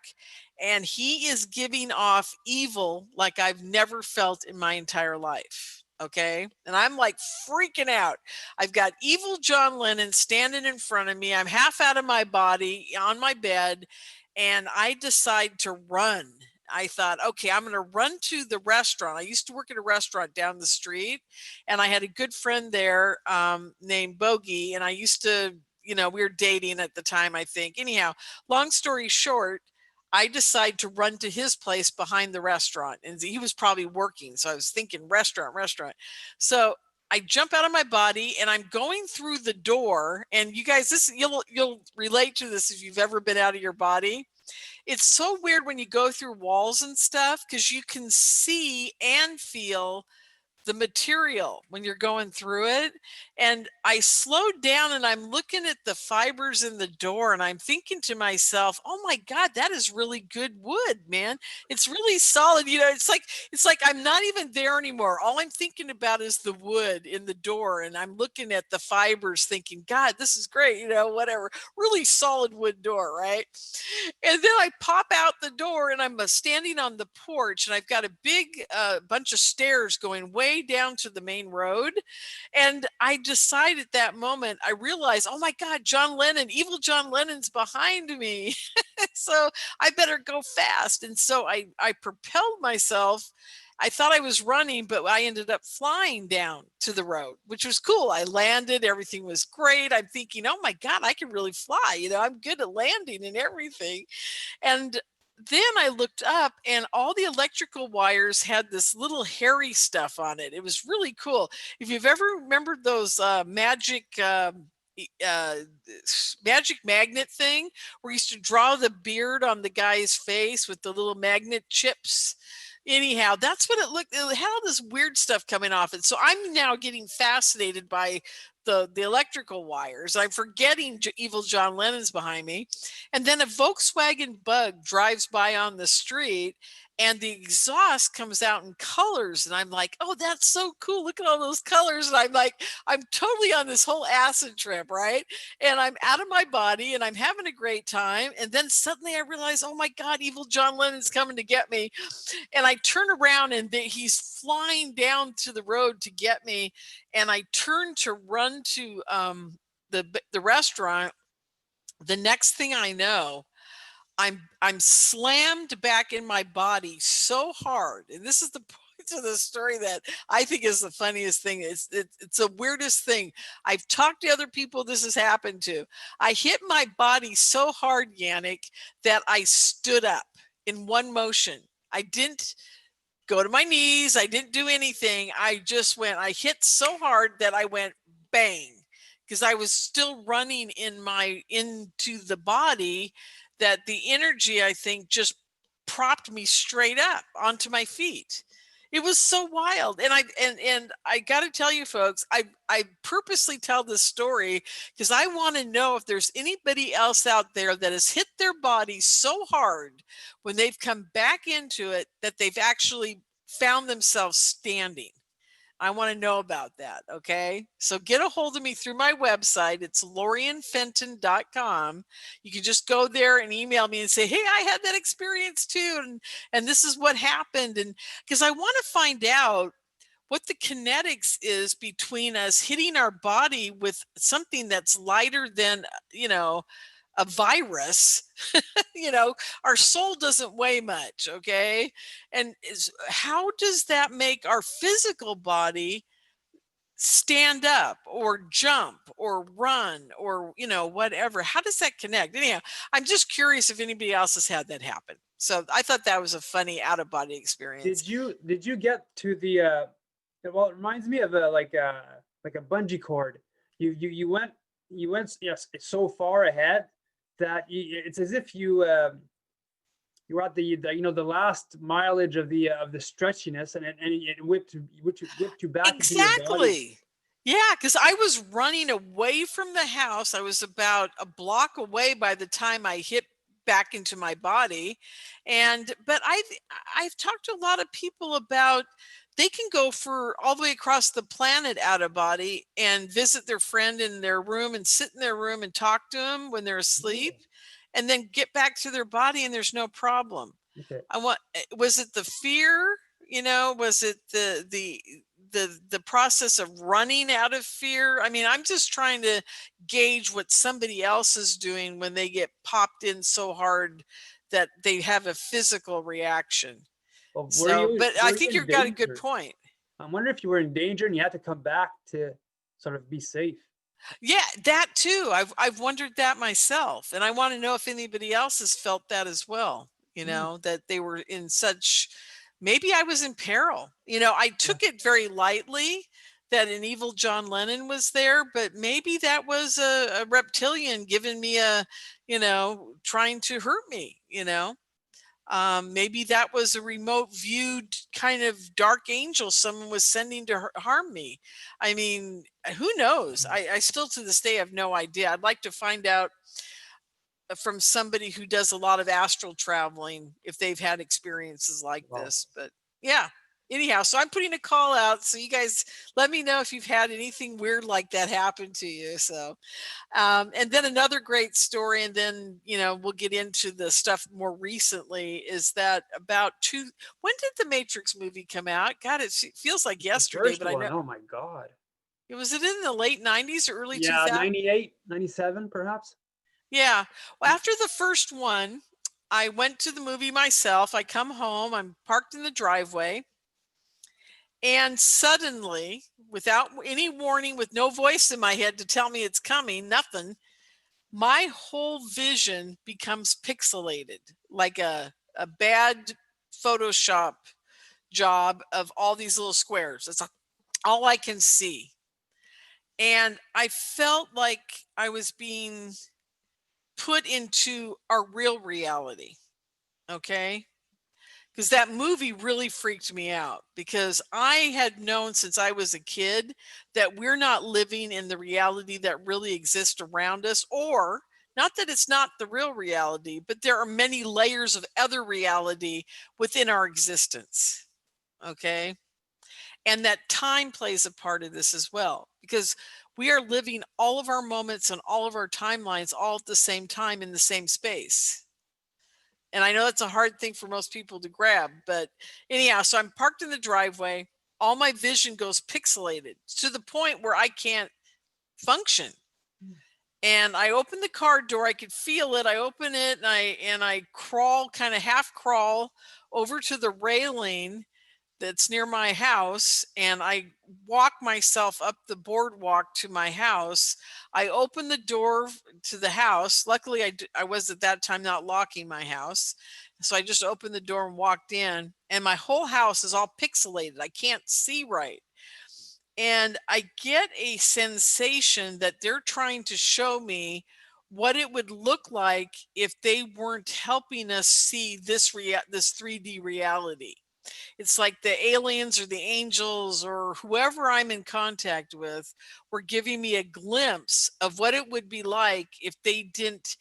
and he is giving off evil like I've never felt in my entire life. Okay. And I'm like freaking out. I've got evil John Lennon standing in front of me. I'm half out of my body on my bed, and I decide to run. I thought, okay, I'm going to run to the restaurant. I used to work at a restaurant down the street, and I had a good friend there named Bogey, and I used to, we were dating at the time, I think. Anyhow, long story short, I decide to run to his place behind the restaurant, and he was probably working. So I was thinking restaurant. So I jump out of my body, and I'm going through the door. And you guys, you'll relate to this if you've ever been out of your body. It's so weird when you go through walls and stuff, because you can see and feel the material when you're going through it. And I slowed down, and I'm looking at the fibers in the door, and I'm thinking to myself, oh my God, that is really good wood, man. It's really solid. It's like I'm not even there anymore. All I'm thinking about is the wood in the door, and I'm looking at the fibers thinking, God, this is great, whatever. Really solid wood door, right? And then I pop out the door, and I'm standing on the porch, and I've got a big bunch of stairs going way down to the main road. And I decide at that moment, I realized, oh my God, John Lennon, evil John Lennon's behind me. So I better go fast. And so I propelled myself. I thought I was running, but I ended up flying down to the road, which was cool. I landed, everything was great. I'm thinking, oh my God, I can really fly. You know, I'm good at landing and everything. And then I looked up and all the electrical wires had this little hairy stuff on it. It was really cool. If you've ever remembered those magic magnet thing where you used to draw the beard on the guy's face with the little magnet chips. Anyhow, that's what it looked. It had all this weird stuff coming off it. So I'm now getting fascinated by the electrical wires. I'm forgetting evil John Lennon's behind me. And then a Volkswagen Bug drives by on the street and the exhaust comes out in colors. And I'm like, oh, that's so cool. Look at all those colors. And I'm like, I'm totally on this whole acid trip, right? And I'm out of my body and I'm having a great time. And then suddenly I realize, oh my God, evil John Lennon's coming to get me. And I turn around and he's flying down to the road to get me. And I turn to run to the restaurant. The next thing I know, I'm slammed back in my body so hard. And this is the point of the story that I think is the funniest thing. It's the weirdest thing. I've talked to other people this has happened to. I hit my body so hard, Yannick, that I stood up in one motion. I didn't go to my knees. I didn't do anything. I hit so hard that I went bang, because I was still running into the body, that the energy, I think, just propped me straight up onto my feet. It was so wild. And I got to tell you folks, I purposely tell this story because I want to know if there's anybody else out there that has hit their body so hard when they've come back into it that they've actually found themselves standing. I want to know about that. Okay. So get a hold of me through my website. It's lorienfenton.com. You can just go there and email me and say, hey, I had that experience too. And this is what happened. And because I want to find out what the kinetics is between us hitting our body with something that's lighter than, a virus. Our soul doesn't weigh much. Okay. And how does that make our physical body stand up or jump or run or, whatever? How does that connect? Anyhow, I'm just curious if anybody else has had that happen. So I thought that was a funny out of body experience. Did you get to the, well, it reminds me of like a bungee cord. You went yes, so far ahead that it's as if you were at the last mileage of the stretchiness, and it whipped you back into your body. Exactly. Yeah, because I was running away from the house. I was about a block away by the time I hit back into my body. But I've talked to a lot of people about they can go for all the way across the planet out of body and visit their friend in their room and sit in their room and talk to them when they're asleep, and then get back to their body and there's no problem. Okay. Was it the fear? Was it the process of running out of fear? I mean, I'm just trying to gauge what somebody else is doing when they get popped in so hard that they have a physical reaction. Well, but I think you've got a good point. I'm wondering if you were in danger and you had to come back to sort of be safe. Yeah, that too. I've wondered that myself, and I want to know if anybody else has felt that as well. That they were in such. Maybe I was in peril. I took it very lightly that an evil John Lennon was there, but maybe that was a reptilian giving me trying to hurt me. Maybe that was a remote viewed kind of dark angel someone was sending to harm me. I mean, who knows? I still to this day have no idea. I'd like to find out from somebody who does a lot of astral traveling if they've had experiences like this. But yeah, anyhow, so I'm putting a call out. So you guys let me know if you've had anything weird like that happen to you. So and then another great story, and then we'll get into the stuff more recently, is that when did the Matrix movie come out? God, it feels like yesterday, but I know. Oh my God. Was it in the late 90s or early Yeah, 2000s? 98, 97, perhaps. Yeah. Well, after the first one, I went to the movie myself. I come home, I'm parked in the driveway, and suddenly, without any warning, with no voice in my head to tell me it's coming, nothing, my whole vision becomes pixelated, like a bad Photoshop job of all these little squares. That's all I can see. And I felt like I was being put into our real reality. Okay. Because that movie really freaked me out, because I had known since I was a kid that we're not living in the reality that really exists around us, or not that it's not the real reality, but there are many layers of other reality within our existence. Okay. And that time plays a part of this as well, because we are living all of our moments and all of our timelines all at the same time in the same space. And I know that's a hard thing for most people to grab, but anyhow, so I'm parked in the driveway. All my vision goes pixelated to the point where I can't function. And I open the car door, I could feel it. I open it and I crawl, kind of half crawl over to the railing that's near my house, and I walk myself up the boardwalk to my house. I open the door to the house. Luckily, I was at that time not locking my house. So I just opened the door and walked in, and my whole house is all pixelated. I can't see right. And I get a sensation that they're trying to show me what it would look like if they weren't helping us see this 3D reality. It's like the aliens or the angels or whoever I'm in contact with were giving me a glimpse of what it would be like if they didn't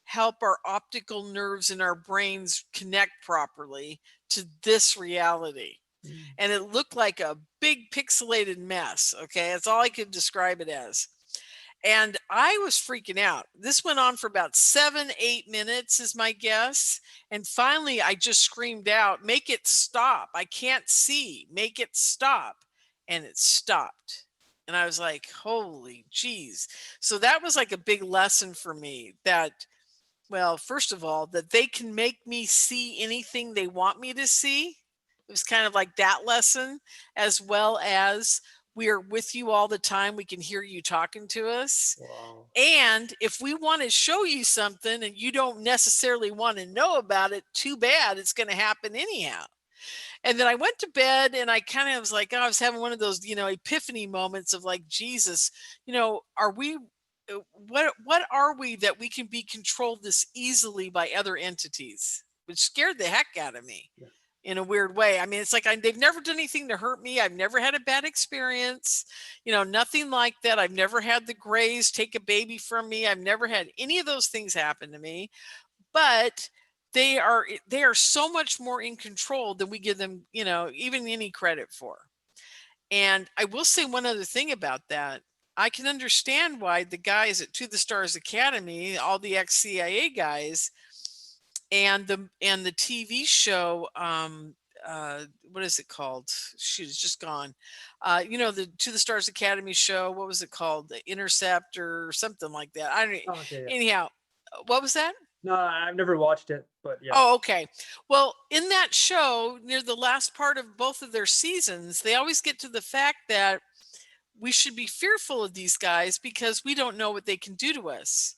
help our optical nerves in our brains connect properly to this reality. And it looked like a big pixelated mess. Okay. That's all I could describe it as. And I was freaking out. This went on for about 7-8 minutes, is my guess. And finally, I just screamed out, "Make it stop. I can't see. Make it stop." And it stopped. And I was like, holy geez. So that was like a big lesson for me that, well, first of all, that they can make me see anything they want me to see. It was kind of like that lesson, as well as we are with you all the time. We can hear you talking to us. Wow. And if we want to show you something and you don't necessarily want to know about it, too bad. It's going to happen anyhow. And then I went to bed and I kind of was like, oh, I was having one of those, epiphany moments of like, Jesus, are we, what are we that we can be controlled this easily by other entities? Which scared the heck out of me. Yeah. In a weird way. I mean, it's like they've never done anything to hurt me. I've never had a bad experience, nothing like that. I've never had the Greys take a baby from me. I've never had any of those things happen to me. But they are so much more in control than we give them, even any credit for. And I will say one other thing about that. I can understand why the guys at To the Stars Academy, all the ex-CIA guys, and the TV show, what is it called? Shoot, it's just gone. The To the Stars Academy show. What was it called? The Intercept or something like that. I don't. Oh, okay, yeah. Anyhow, what was that? No, I've never watched it, but yeah. Oh, okay. Well, in that show, near the last part of both of their seasons, they always get to the fact that we should be fearful of these guys because we don't know what they can do to us.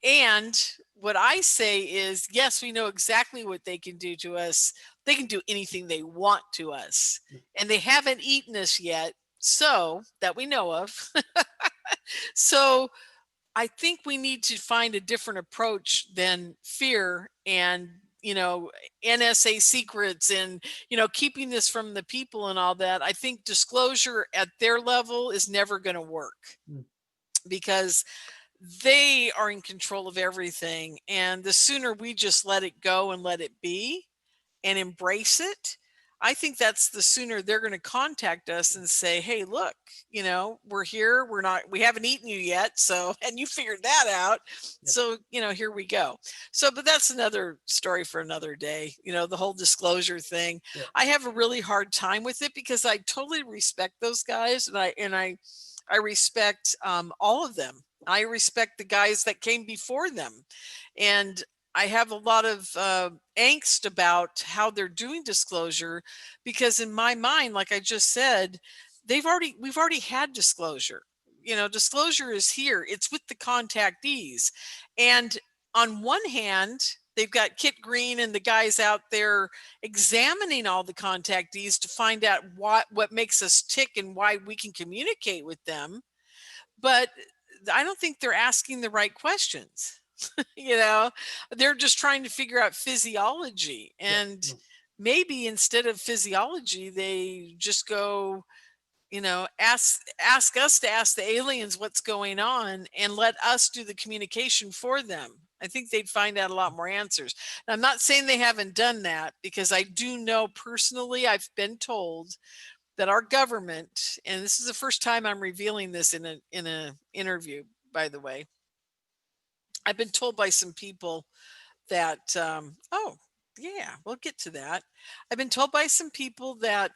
And what I say is, yes, we know exactly what they can do to us. They can do anything they want to us. And they haven't eaten us yet, so that we know of. So I think we need to find a different approach than fear and, NSA secrets and, keeping this from the people and all that. I think disclosure at their level is never going to work because they are in control of everything. And the sooner we just let it go and let it be and embrace it, I think that's the sooner they're going to contact us and say, hey, look, we're here. We haven't eaten you yet. So, and you figured that out. Yeah. So, here we go. So, but that's another story for another day, the whole disclosure thing. Yeah. I have a really hard time with it because I totally respect those guys. And I I respect all of them. I respect the guys that came before them. And I have a lot of angst about how they're doing disclosure, because in my mind, like I just said, we've already had disclosure. You know, disclosure is here. It's with the contactees. And on one hand, they've got Kit Green and the guys out there examining all the contactees to find out what makes us tick and why we can communicate with them. But I don't think they're asking the right questions. You know, they're just trying to figure out physiology. And maybe instead of physiology, they just go, you know, ask us to ask the aliens what's going on and let us do the communication for them. I think they'd find out a lot more answers. And I'm not saying they haven't done that, because I do know personally, I've been told that our government, and this is the first time I'm revealing this in a interview, by the way, I've been told by some people that oh yeah, we'll get to that. I've been told by some people that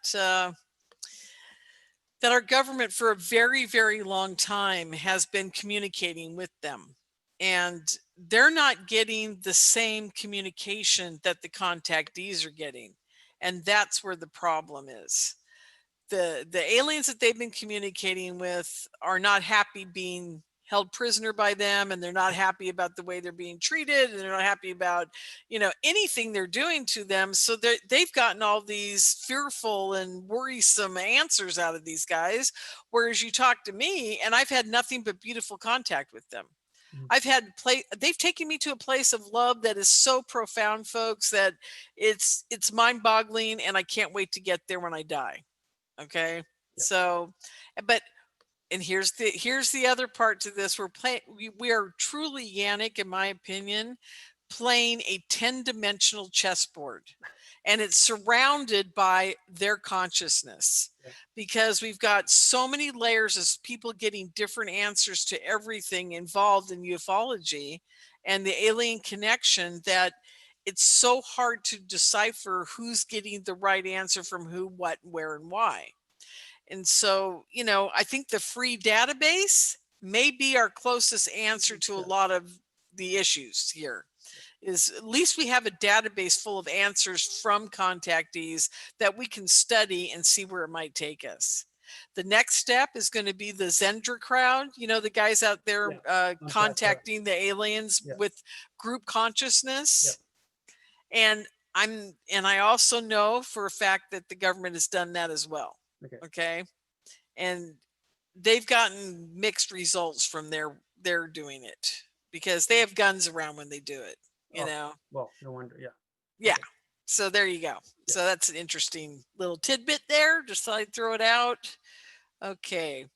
that our government for a very, very long time has been communicating with them, and they're not getting the same communication that the contactees are getting. And that's where the problem is. The aliens that they've been communicating with are not happy being held prisoner by them, and they're not happy about the way they're being treated, and they're not happy about, you know, anything they're doing to them. So they've gotten all these fearful and worrisome answers out of these guys, whereas you talk to me and I've had nothing but beautiful contact with them. They've taken me to a place of love that is so profound, folks, that it's mind-boggling, and I can't wait to get there when I die. Okay. So, but, and here's the other part to this. We are truly, Yannick, in my opinion, playing a 10-dimensional chessboard, and it's surrounded by their consciousness, because we've got so many layers of people getting different answers to everything involved in ufology and the alien connection, that it's so hard to decipher who's getting the right answer from who, what, where, and why. And so, you know, I think the free database may be our closest answer to a lot of the issues here. Is at least we have a database full of answers from contactees that we can study and see where it might take us. The next step is going to be the Zendra crowd, you know, the guys out there contacting the aliens with group consciousness. And I also know for a fact that the government has done that as well. Okay. And they've gotten mixed results from their doing it, because they have guns around when they do it, you know. Well, no wonder. Yeah. So there you go. So that's an interesting little tidbit there. Just thought I'd throw it out. Okay.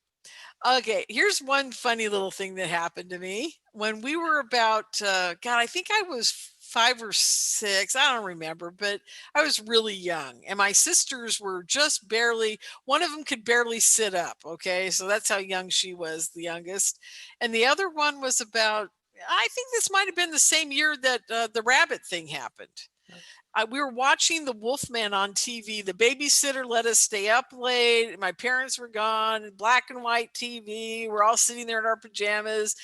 Here's one funny little thing that happened to me when we were about, God, I think I was 5 or 6. I don't remember, but I was really young, and my sisters were just barely, one of them could barely sit up. Okay. So that's how young she was, the youngest. And the other one was about, I think this might've been the same year that the rabbit thing happened. We were watching the Wolfman on TV. The babysitter let us stay up late. My parents were gone. Black and white TV. We're all sitting there in our pajamas.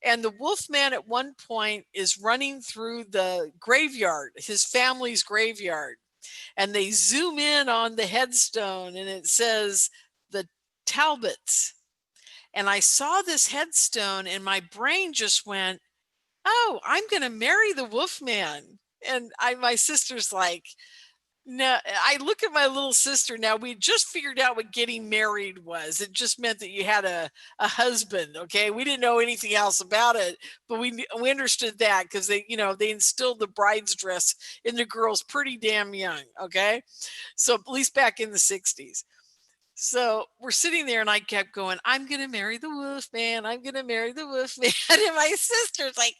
And the Wolfman at one point is running through the graveyard, his family's graveyard. And they zoom in on the headstone, and it says the Talbots. And I saw this headstone, and my brain just went, oh, I'm going to marry the Wolfman. And my sister's like, no. I look at my little sister now. We just figured out what getting married was. It just meant that you had a husband. Okay. We didn't know anything else about it, but we understood that because they instilled the bride's dress in the girls pretty damn young. Okay. So at least back in the 60s. So we're sitting there, and I kept going, I'm going to marry the Wolfman. I'm going to marry the Wolfman. And my sister's like,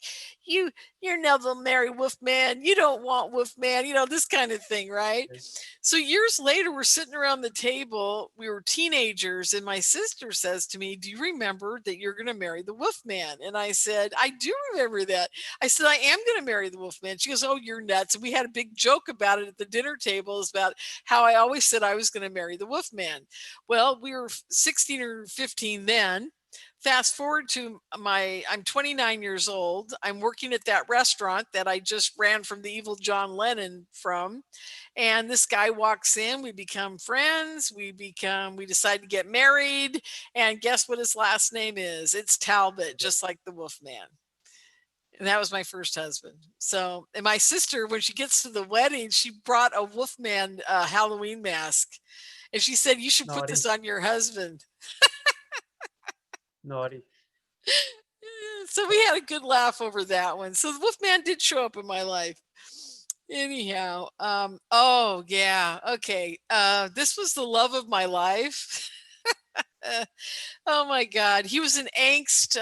you're never marry Wolfman. You don't want Wolfman, this kind of thing. Right. Okay. So years later, we're sitting around the table. We were teenagers, and my sister says to me, do you remember that you're going to marry the Wolfman? And I said, I do remember that. I said, I am going to marry the Wolfman. She goes, oh, you're nuts. And we had a big joke about it at the dinner tables about how I always said I was going to marry the Wolfman. Well, we were 16 or 15 then. Fast forward to I'm 29 years old. I'm working at that restaurant that I just ran from the evil John Lennon from. And this guy walks in, we become friends, we decide to get married. And guess what his last name is? It's Talbot, just like the Wolfman. And that was my first husband. So, and my sister, when she gets to the wedding, she brought a Wolfman Halloween mask. And she said, you should put Naughty. this on your husband. Naughty. So we had a good laugh over that one. So the Wolfman did show up in my life. Anyhow, oh yeah, okay. This was the love of my life. Oh my God, he was an angst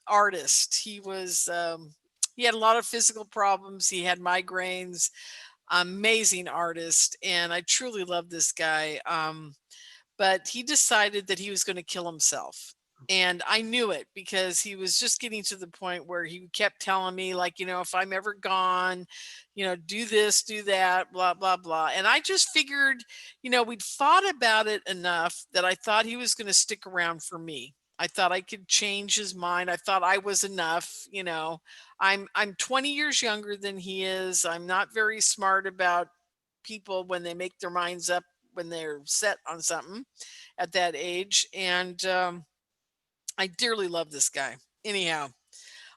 artist. He had a lot of physical problems. He had migraines. Amazing artist, and I truly love this guy. But he decided that he was going to kill himself. And I knew it because he was just getting to the point where he kept telling me, like, if I'm ever gone, do this, do that, blah, blah, blah. And I just figured, we'd fought about it enough that I thought he was going to stick around for me. I thought I could change his mind. I thought I was enough. I'm 20 years younger than he is. I'm not very smart about people when they make their minds up, when they're set on something at that age. And I dearly love this guy. Anyhow,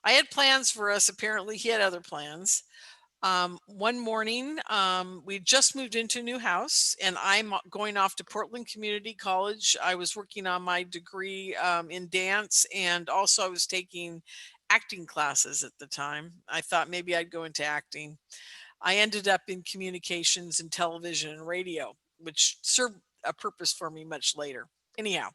I had plans for us. Apparently, he had other plans. One morning, we just moved into a new house, and I'm going off to Portland Community College. I was working on my degree in dance, and also I was taking acting classes at the time. I thought maybe I'd go into acting. I ended up in communications and television and radio, which served a purpose for me much later. Anyhow,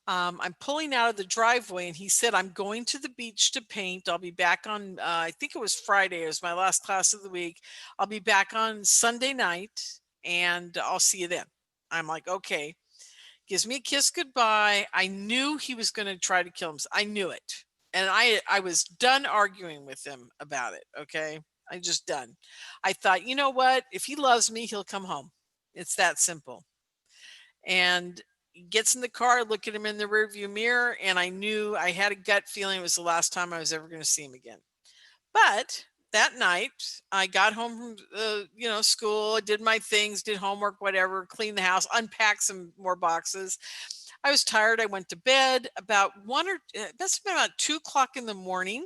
I'm pulling out of the driveway, and he said, I'm going to the beach to paint. I'll be back on, I think it was Friday. It was my last class of the week. I'll be back on Sunday night, and I'll see you then. I'm like, okay. Gives me a kiss goodbye. I knew he was going to try to kill himself. I knew it. And I was done arguing with him about it. Okay. I just done. I thought, you know what? If he loves me, he'll come home. It's that simple. And he gets in the car, I look at him in the rearview mirror, and I knew, I had a gut feeling it was the last time I was ever going to see him again. But that night, I got home from school, I did my things, did homework, whatever, cleaned the house, unpacked some more boxes. I was tired. I went to bed about that's about 2:00 in the morning.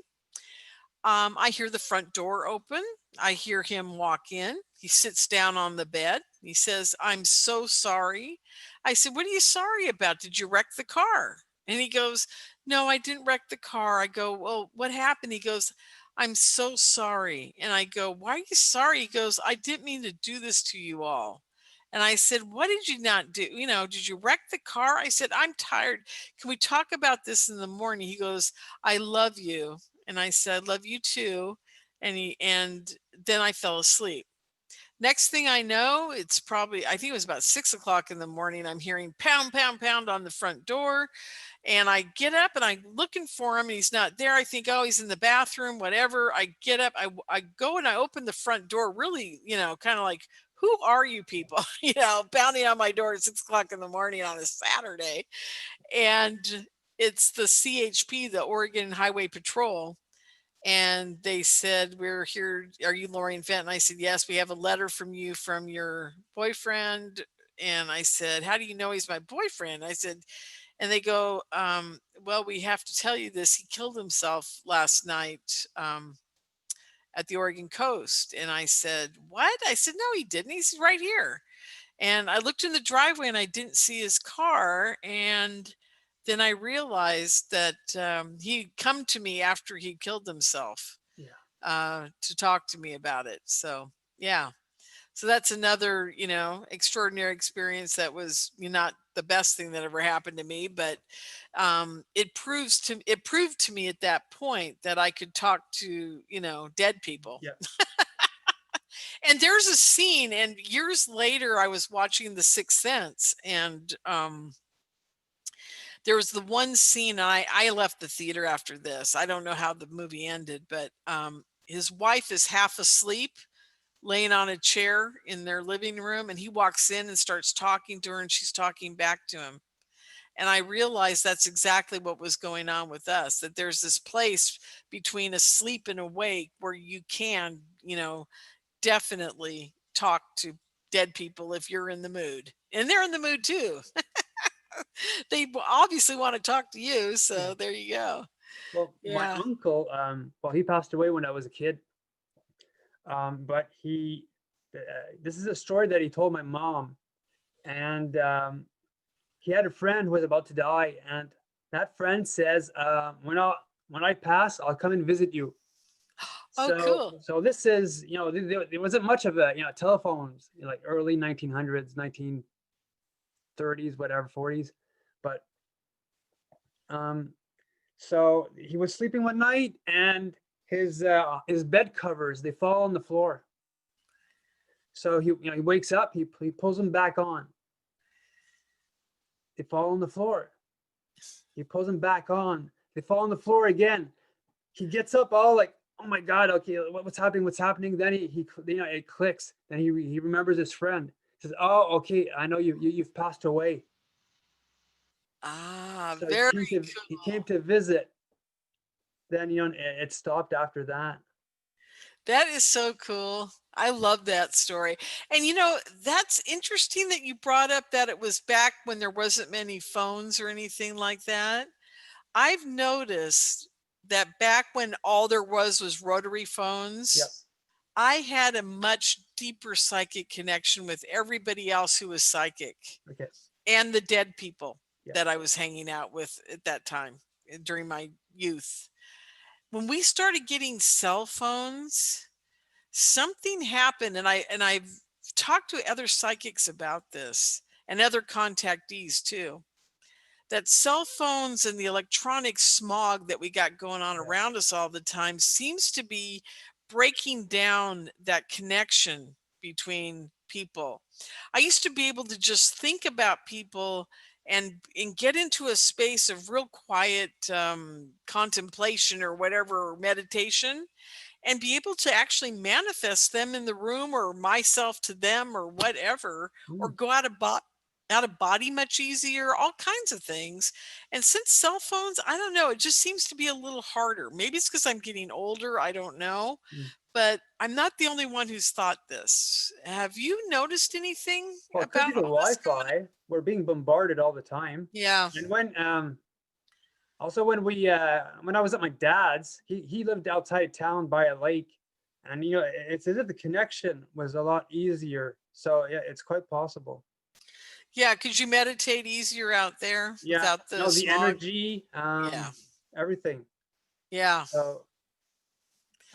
I hear the front door open. I hear him walk in. He sits down on the bed. He says, I'm so sorry. I said, what are you sorry about? Did you wreck the car? And he goes, no, I didn't wreck the car. I go, well, what happened? He goes, I'm so sorry. And I go, why are you sorry? He goes, I didn't mean to do this to you all. And I said, what did you not do? Did you wreck the car? I said, I'm tired. Can we talk about this in the morning? He goes, I love you. And I said, love you too. And then I fell asleep. Next thing I know, it's probably, I think it was about 6:00 in the morning. I'm hearing pound, pound, pound on the front door. And I get up and I'm looking for him, and he's not there. I think, oh, he's in the bathroom, whatever. I get up, I go and I open the front door, really, kind of like, who are you people? Pounding on my door at 6:00 in the morning on a Saturday. And it's the CHP, the Oregon Highway Patrol. And they said, we're here. Are you Lorien Fenton? I said, yes, we have a letter from you from your boyfriend. And I said, how do you know he's my boyfriend? I said, and they go, well, we have to tell you this. He killed himself last night at the Oregon coast. And I said, what? I said, no, he didn't. He's right here. And I looked in the driveway and I didn't see his car. And then I realized that he'd come to me after he killed himself to talk to me about it. So, yeah. So that's another, extraordinary experience that was not the best thing that ever happened to me, but it proved to me at that point that I could talk to, dead people. Yeah. And there's a scene, and years later I was watching The Sixth Sense, and there was the one scene, and I left the theater after this. I don't know how the movie ended, but his wife is half asleep laying on a chair in their living room, and he walks in and starts talking to her, and she's talking back to him. And I realized that's exactly what was going on with us, that there's this place between asleep and awake where you can, definitely talk to dead people if you're in the mood. And they're in the mood too. They obviously want to talk to you. Yeah. So there you go. Well, my Yeah. uncle, well, he passed away when I was a kid. But this is a story that he told my mom, and he had a friend who was about to die, and that friend says, when I pass, I'll come and visit you. Oh, cool. So this is, there wasn't much of a, telephones, like early 1900s, 1930s, whatever, 40s, but um, so he was sleeping one night, and his bed covers, they fall on the floor. So he wakes up, he pulls them back on. They fall on the floor. He pulls them back on. They fall on the floor again. He gets up all like, oh my God, okay, what's happening? What's happening? Then he it clicks. Then he remembers his friend. He says, oh, okay, I know you've passed away. Ah, So very he cool. came to visit. Then it stopped after that. That is so cool. I love that story. And that's interesting that you brought up that it was back when there wasn't many phones or anything like that. I've noticed that back when all there was rotary Yep. phones, I had a much deeper psychic connection with everybody else who was psychic Okay. and the dead people Yeah. that I was hanging out with at that time during my youth. When we started getting cell phones, something happened, and I've talked to other psychics about this and other contactees too, that cell phones and the electronic smog that we got going on Yeah. around us all the time seems to be breaking down that connection between people. I used to be able to just think about people and get into a space of real quiet contemplation or whatever, or meditation, and be able to actually manifest them in the room or myself to them or whatever, or Mm. go out of body much easier, all kinds of things. And since cell phones, I don't know, it just seems to be a little harder. Maybe it's because I'm getting older, I don't know, Mm. but I'm not the only one who's thought this. Have you noticed anything Well, it could be about the all this going on? Wi-Fi. We're being bombarded all the time. Yeah. And also when I was at my dad's, he lived outside town by a lake, and it's as if the connection was a lot easier. So yeah, it's quite possible. Yeah, could you meditate easier out there Yeah, without the the smog? energy, Yeah. everything. Yeah. So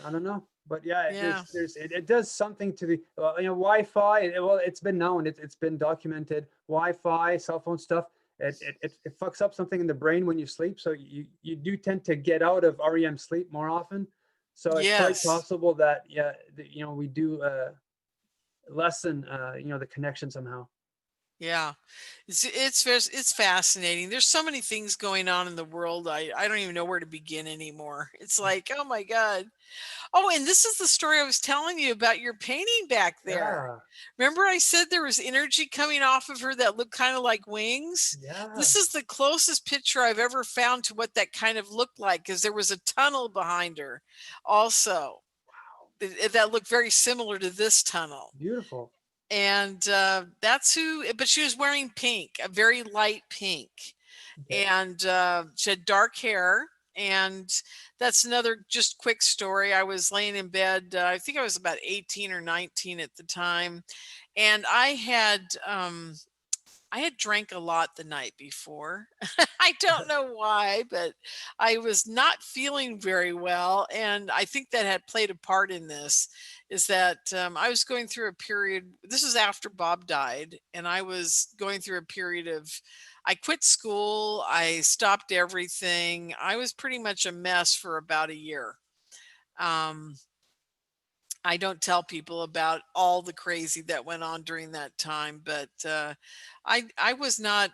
I don't know, but yeah, Yeah. it does something to the Wi-Fi. Well, it's been known, it's been documented. Wi-Fi, cell phone stuff. It fucks up something in the brain when you sleep, so you do tend to get out of REM sleep more often. So it's quite Yes. possible that we do lessen the connection somehow. Yeah. It's fascinating. There's so many things going on in the world. I don't even know where to begin anymore. It's like, oh my God. Oh, and this is the story I was telling you about your painting back there. Yeah, Remember I said there was energy coming off of her that looked kind of like wings? yeah, This is the closest picture I've ever found to what that kind of looked like, because there was a tunnel behind her also that looked very similar to this tunnel. beautiful. And that's who, but she was wearing pink, a very light pink, Okay. and she had dark hair. And that's another just quick story. I was laying in bed, I think I was about 18 or 19 at the time, and I had drank a lot the night before. I don't know why, but I was not feeling very well. And I think that had played a part in this, is that I was going through a period. This is after Bob died. And I was going through a period of, I quit school, I stopped everything. I was pretty much a mess for about a year. Um, I don't tell people about all the crazy that went on during that time, but I was not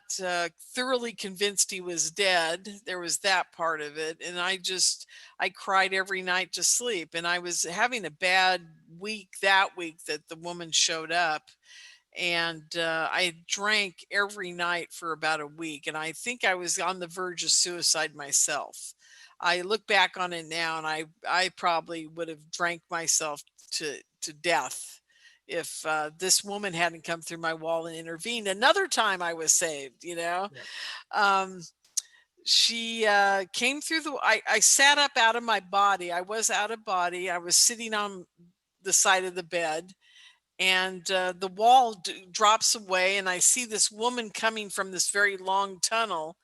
thoroughly convinced he was dead. There was that part of it, and I cried every night to sleep. And I was having a bad week that week that the woman showed up, and I drank every night for about a week, and I think I was on the verge of suicide myself. I look back on it now, and I probably would have drank myself to death if this woman hadn't come through my wall and intervened. Another time I was saved, you know. Yeah. Um, she came through I sat up out of my body. I was out of body. I was sitting on the side of the bed, and the wall drops away, and I see this woman coming from this very long tunnel,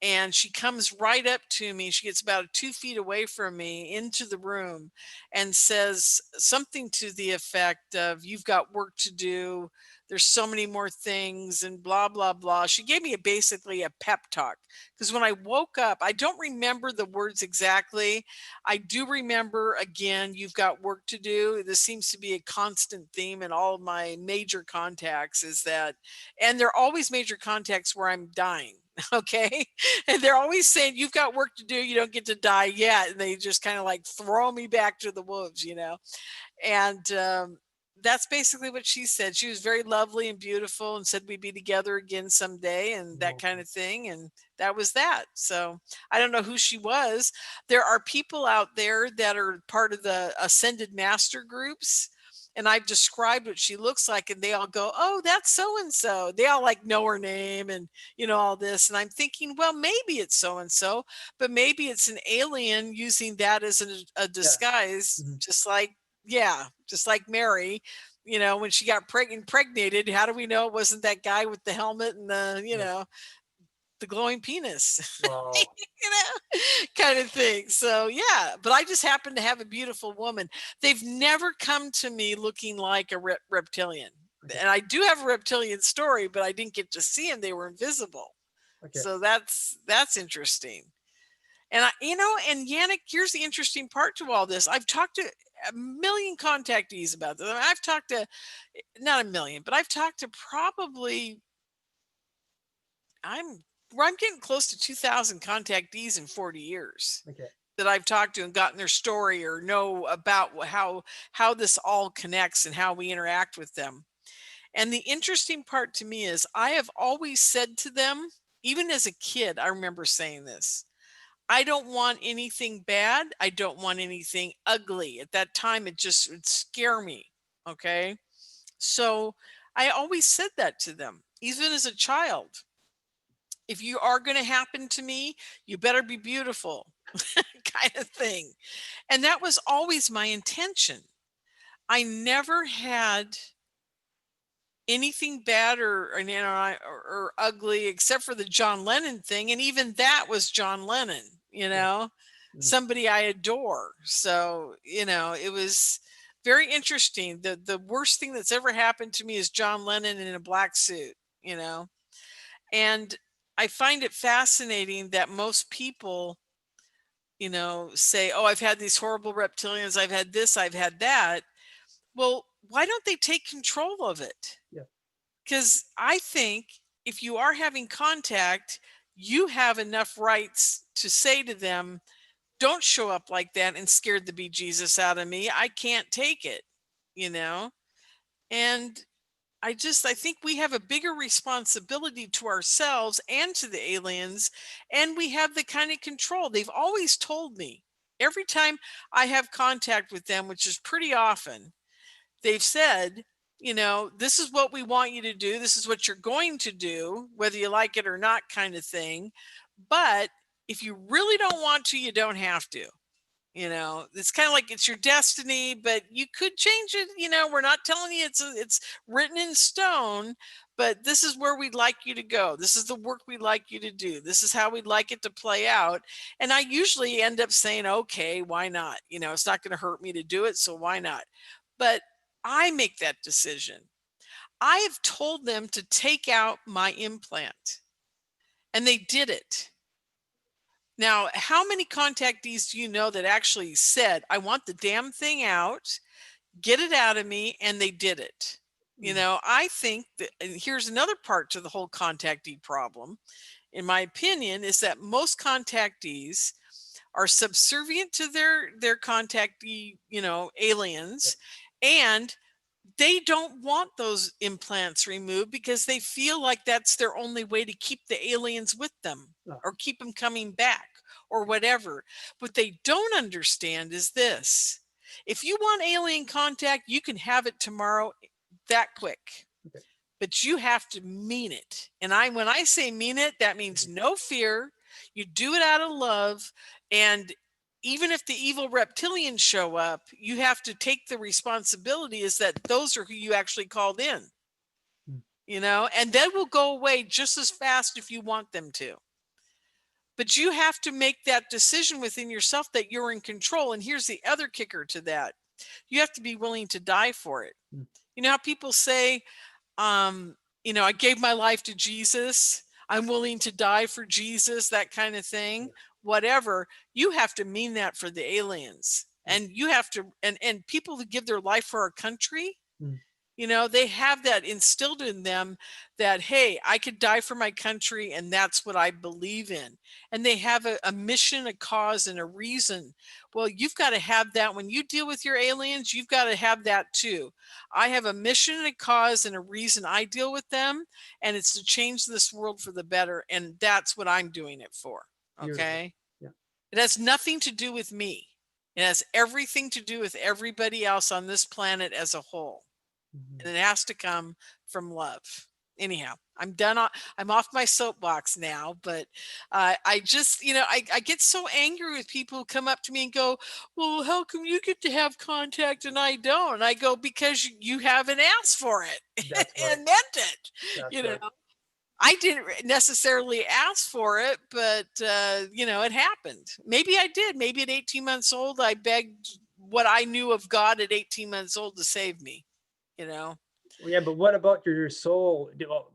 and she comes right up to me. She gets about 2 feet away from me into the room and says something to the effect of, "You've got work to do. There's so many more things," and blah, blah, blah. She gave me basically a pep talk, because when I woke up, I don't remember the words exactly. I do remember, again, "You've got work to do." This seems to be a constant theme in all of my major contacts, is that, and they're always major contacts where I'm dying. Okay. And they're always saying, "You've got work to do. You don't get to die yet." And they just kind of like throw me back to the wolves, you know? And that's basically what she said. She was very lovely and beautiful and said we'd be together again someday and that kind Okay. of thing. And that was that. So I don't know who she was. There are people out there that are part of the Ascended Master groups, and I've described what she looks like, and they all go, "Oh, that's so and so." They all like know her name and, you know, all this. And I'm thinking, well, maybe it's so and so, but maybe it's an alien using that as a Yes. disguise, Mhm. just like, yeah, just like Mary, you know, when she got impregnated. How do we know it wasn't that guy with the helmet and the, you Yeah. know, the glowing penis, Wow. you know, kind of thing. So yeah, but I just happen to have a beautiful woman. They've never come to me looking like a reptilian. Okay. And I do have a reptilian story, but I didn't get to see them. They were invisible. Okay. So that's interesting. And you know, and Yannick, here's the interesting part to all this. I've talked to a million contactees about this. I mean, I've talked to, not a million, but I've talked to probably, I'm I'm getting close to 2,000 contactees in 40 years Okay. that I've talked to and gotten their story or know about how this all connects and how we interact with them. And the interesting part to me is I have always said to them, even as a kid, I remember saying this: "I don't want anything bad. I don't want anything ugly." At that time, it just would scare me. Okay. So I always said that to them, even as a child. "If you are going to happen to me, you better be beautiful," kind of thing. And that was always my intention. I never had anything bad or you know or ugly, except for the John Lennon thing, and even that was John Lennon, you Yeah. know, Mm. somebody I adore. So you know, it was very interesting. The worst thing that's ever happened to me is John Lennon in a black suit, you know. And I find it fascinating that most people, you know, say, "Oh, I've had these horrible reptilians, I've had this, I've had that." Well, why don't they take control of it? Yeah. Because I think if you are having contact, you have enough rights to say to them, "Don't show up like that and scared the bejesus out of me. I can't take it," you know? And I think we have a bigger responsibility to ourselves and to the aliens, and we have the kind of control. They've always told me every time I have contact with them, which is pretty often, they've said, you know, "This is what we want you to do. This is what you're going to do, whether you like it or not," kind of thing. But if you really don't want to, you don't have to. You know, it's kind of like it's your destiny, but you could change it. You know, we're not telling you it's written in stone, but this is where we'd like you to go. This is the work we'd like you to do. This is how we'd like it to play out. And I usually end up saying, "Okay, why not? You know, it's not going to hurt me to do it, so why not?" But I make that decision. I have told them to take out my implant, and they did it. Now, how many contactees do you know that actually said, "I want the damn thing out. get it out of me, and they did it. You know, I think that, and here's another part to the whole contactee problem, in my opinion, is that most contactees are subservient to their contactee, you know, aliens, and they don't want those implants removed because they feel like that's their only way to keep the aliens with them or keep them coming back or whatever. What they don't understand is this: if you want alien contact, you can have it tomorrow, that quick. But you have to mean it. And when I say mean it, that means no fear. You do it out of love. And even if the evil reptilians show up, you have to take the responsibility is that those are who you actually called in, you know, and they will go away just as fast if you want them to. But you have to make that decision within yourself that you're in control. And here's the other kicker to that: you have to be willing to die for it. You know how people say, you know, I gave my life to Jesus, I'm willing to die for Jesus, that kind of thing, whatever. You have to mean that for the aliens. And you have to, and people who give their life for our country, you know, they have that instilled in them that, hey, I could die for my country, and that's what I believe in. And they have a mission, a cause, and a reason. Well, you've got to have that when you deal with your aliens. You've got to have that too. I have a mission, a cause, and a reason I deal with them, and it's to change this world for the better. And that's what I'm doing it for. Okay. It has nothing to do with me. It has everything to do with everybody else on this planet as a whole. And it has to come from love. Anyhow, I'm done. I'm off my soapbox now, but I just, you know, I get so angry with people who come up to me and go, well, how come you get to have contact and I don't? And I go, because you haven't asked for it and meant it. You know, I didn't necessarily ask for it, but, you know, it happened. Maybe I did. Maybe at 18 months old, I begged what I knew of God at 18 months old to save me. You know? Well, yeah, but what about your soul? Well,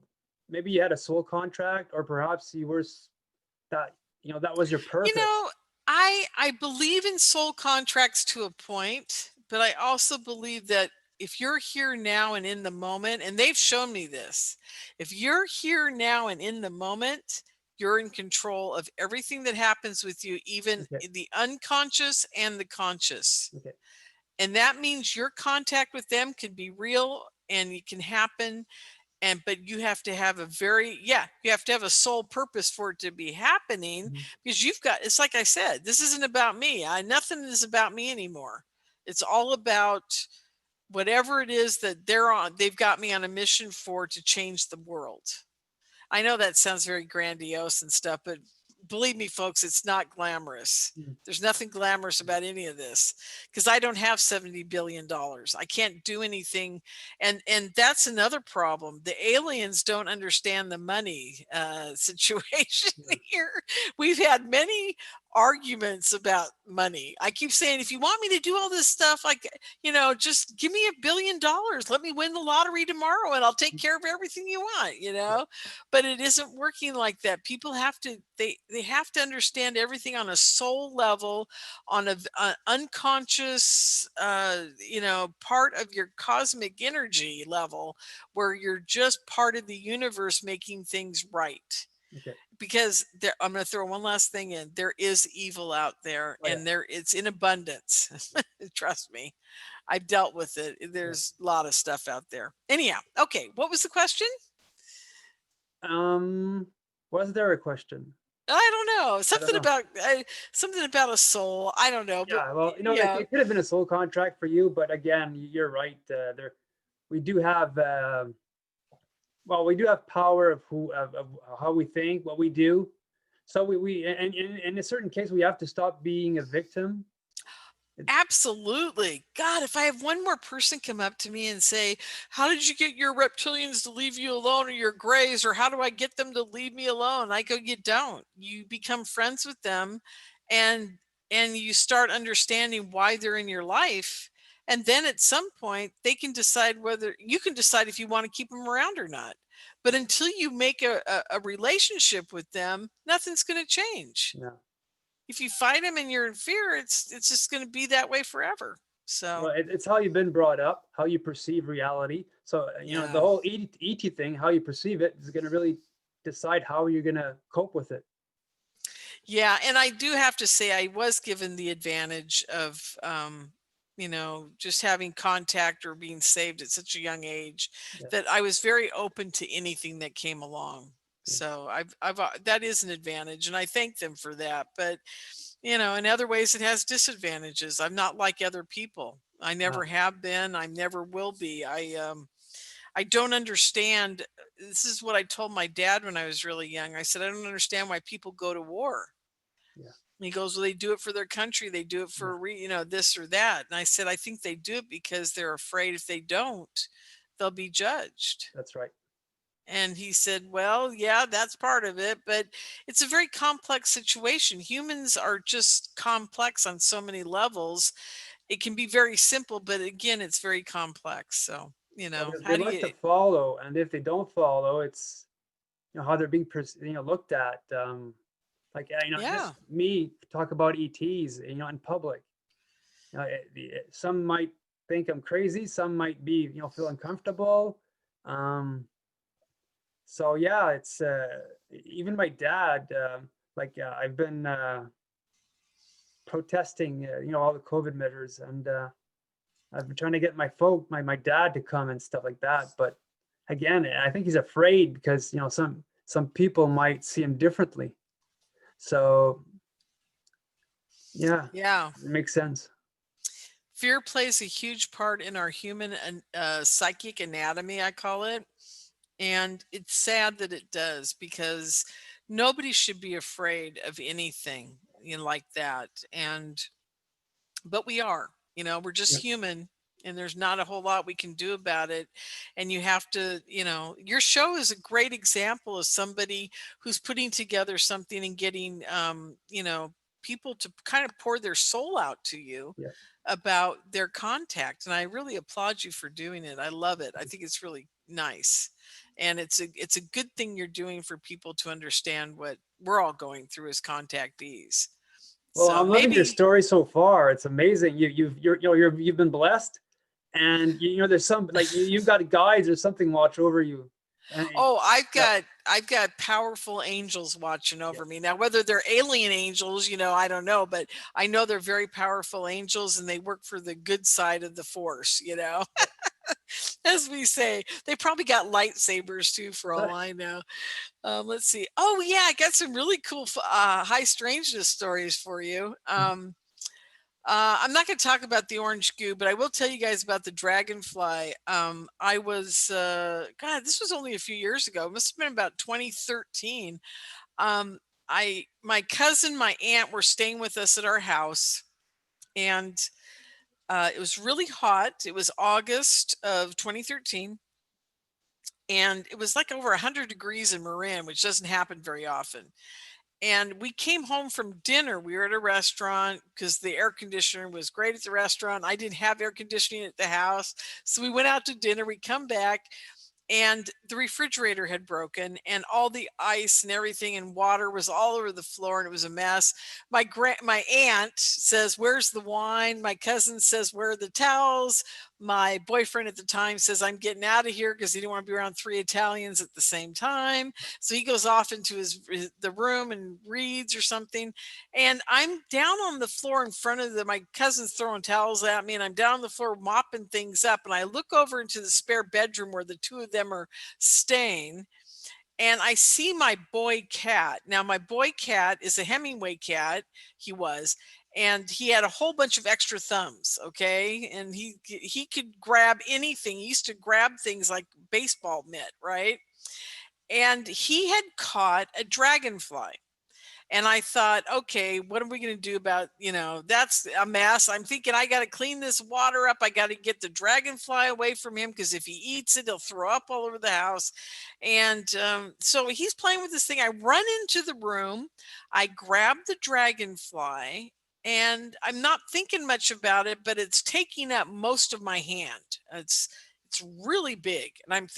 maybe you had a soul contract, or perhaps you were that, you know, that was your purpose. You know, I believe in soul contracts to a point, but I also believe that if you're here now and in the moment, and they've shown me this, if you're here now and in the moment, you're in control of everything that happens with you, even the unconscious and the conscious. And that means your contact with them can be real and it can happen. But you have to have you have to have a sole purpose for it to be happening, because it's like I said, this isn't about me. Nothing is about me anymore. It's all about whatever it is that they've got me on a mission for, to change the world. I know that sounds very grandiose and stuff, but believe me, folks, it's not glamorous. There's nothing glamorous about any of this, because I don't have $70 billion. I can't do anything. And that's another problem. The aliens don't understand the money situation here. We've had many arguments about money. I keep saying, if you want me to do all this stuff, like, you know, just give me $1 billion. Let me win the lottery tomorrow and I'll take care of everything you want, you know. But it isn't working like that. People have to, they have to understand everything on a soul level, on an unconscious, you know, part of your cosmic energy level, where you're just part of the universe making things right. Because I'm going to throw one last thing in. There is evil out there, and it's in abundance. Trust me, I've dealt with it. There's a lot of stuff out there. Anyhow, okay, what was the question? Was there a question? I don't know. Something about a soul. I don't know. Yeah, but, well, you know, it could have been a soul contract for you, but again, you're right. We do have. Well, we do have power of how we think, what we do. So we and in a certain case, we have to stop being a victim. Absolutely. God, if I have one more person come up to me and say, how did you get your reptilians to leave you alone, or your grays, or how do I get them to leave me alone? I go, you don't. You become friends with them, and you start understanding why they're in your life. And then at some point, they can decide whether you can decide if you want to keep them around or not. But until you make a relationship with them, nothing's going to change. Yeah. If you fight them and you're in fear, it's just going to be that way forever. So Well, it's how you've been brought up, how you perceive reality. So, you know, the yeah. whole ET thing, how you perceive it is going to really decide how you're going to cope with it. Yeah, and I do have to say I was given the advantage of just having contact or being saved at such a young age Yeah. that I was very open to anything that came along. Yeah. So I've that is an advantage, and I thank them for that. But in other ways, it has disadvantages. I'm not like other people. I never Ah, have been. I never will be. I don't understand. This is what I told my dad when I was really young. I said, I don't understand why people go to war. yeah. And he goes, well, they do it for their country. They do it Yeah. for, this or that. And I said, I think they do it because they're afraid if they don't, they'll be judged. That's right. And he said, well, yeah, that's part of it, but it's a very complex situation. Humans are just complex on so many levels. It can be very simple, but again, it's very complex. So, Well, they how do like to you, follow, and if they don't follow, it's, you know, how they're being looked at. Like, yeah, just me talk about ETs, you know, in public. Some might think I'm crazy. Some might be, feel uncomfortable. Um, so yeah, it's even my dad. I've been protesting, all the COVID measures, and I've been trying to get my dad to come and stuff like that. But again, I think he's afraid because some people might see him differently. So yeah, yeah. it makes sense. Fear plays a huge part in our human psychic anatomy, I call it. And it's sad that it does because nobody should be afraid of anything like that. But we are, we're just Yeah, human, and there's not a whole lot we can do about it. And you have to, your show is a great example of somebody who's putting together something and getting, people to kind of pour their soul out to you yeah. about their contact. And I really applaud you for doing it. I love it. I think it's really nice. And it's a good thing you're doing for people to understand what we're all going through as contactees. Well, So I'm loving your maybe, story so far. It's amazing. You've been blessed, and there's some like you've got guides or something watch over you, and oh, yeah, I've got powerful angels watching yeah. over me. Now, whether they're alien angels, I don't know, but I know they're very powerful angels and they work for the good side of the force. As we say. They probably got lightsabers too, for all I know. Let's see. Oh yeah, I got some really cool high strangeness stories for you. I'm not going to talk about the orange goo, but I will tell you guys about the dragonfly. I was, God, this was only a few years ago. It must have been about 2013. Um, my cousin, my aunt were staying with us at our house, and it was really hot. It was August of 2013, and it was like over 100 degrees in Marin, which doesn't happen very often. And we came home from dinner. We were at a restaurant because the air conditioner was great at the restaurant. I didn't have air conditioning at the house. So we went out to dinner. We come back, and the refrigerator had broken, and all the ice and everything and water was all over the floor, and it was a mess. My aunt says, where's the wine? My cousin says, where are the towels? My boyfriend at the time says, I'm getting out of here, because he didn't want to be around 3 Italians at the same time. So he goes off into the room and reads or something, and I'm down on the floor in front of my cousin's throwing towels at me, and I'm down on the floor mopping things up, and I look over into the spare bedroom where the two of them are staying, and I see my boy cat. Now my boy cat is a Hemingway cat. He was, and he had a whole bunch of extra thumbs, okay, and he could grab anything. He used to grab things like baseball mitt, right? And he had caught a dragonfly. And I thought, okay, what are we going to do about, that's a mess. I'm thinking I got to clean this water up. I got to get the dragonfly away from him, because if he eats it, he'll throw up all over the house. And so he's playing with this thing. I run into the room. I grab the dragonfly, and I'm not thinking much about it, but it's taking up most of my hand. It's it's really big. And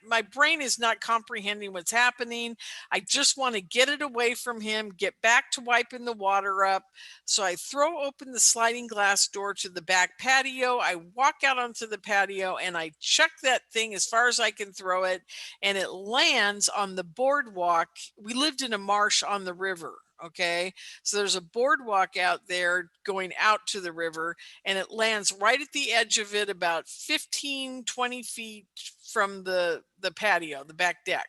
my brain is not comprehending what's happening. I just want to get it away from him, get back to wiping the water up. So I throw open the sliding glass door to the back patio. I walk out onto the patio and I chuck that thing as far as I can throw it. And it lands on the boardwalk. We lived in a marsh on the river. Okay. So there's a boardwalk out there going out to the river, and it lands right at the edge of it, about 15, 20 feet from the patio, the back deck.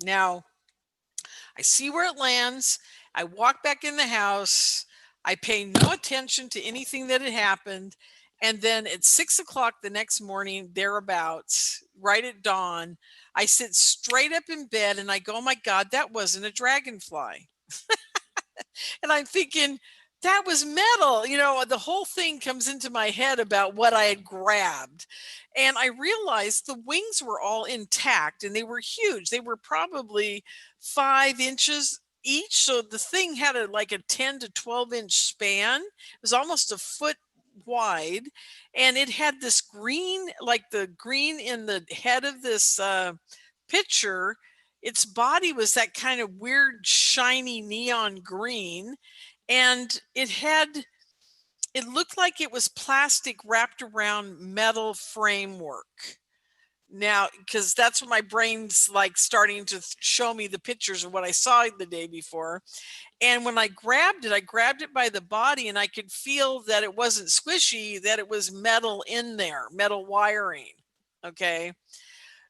Now, I see where it lands. I walk back in the house. I pay no attention to anything that had happened. And then at 6 o'clock the next morning, thereabouts, right at dawn, I sit straight up in bed and I go, oh my God, that wasn't a dragonfly. And I'm thinking, that was metal. You know, the whole thing comes into my head about what I had grabbed. And I realized the wings were all intact and they were huge. They were probably 5 inches each. So the thing had like a 10 to 12 inch span. It was almost a foot wide. And it had this green, like the green in the head of this picture. Its body was that kind of weird, shiny neon green. And it looked like it was plastic wrapped around metal framework. Now, because that's what my brain's like starting to show me the pictures of what I saw the day before. And when I grabbed it by the body, and I could feel that it wasn't squishy, that it was metal in there, metal wiring. Okay.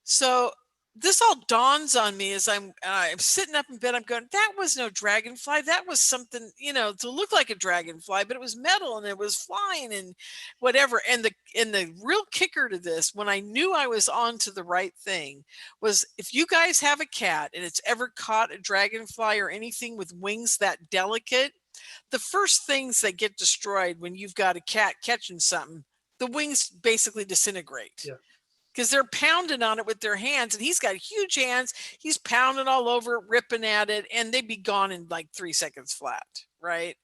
So this all dawns on me as I'm sitting up in bed. I'm going, that was no dragonfly. That was something, you know, to look like a dragonfly, but it was metal and it was flying and whatever. And the real kicker to this, when I knew I was on to the right thing, was if you guys have a cat and it's ever caught a dragonfly or anything with wings that delicate, the first things that get destroyed when you've got a cat catching something, the wings basically disintegrate. Yeah. Because they're pounding on it with their hands, and he's got huge hands. He's pounding all over it, ripping at it, and they'd be gone in like 3 seconds flat, right?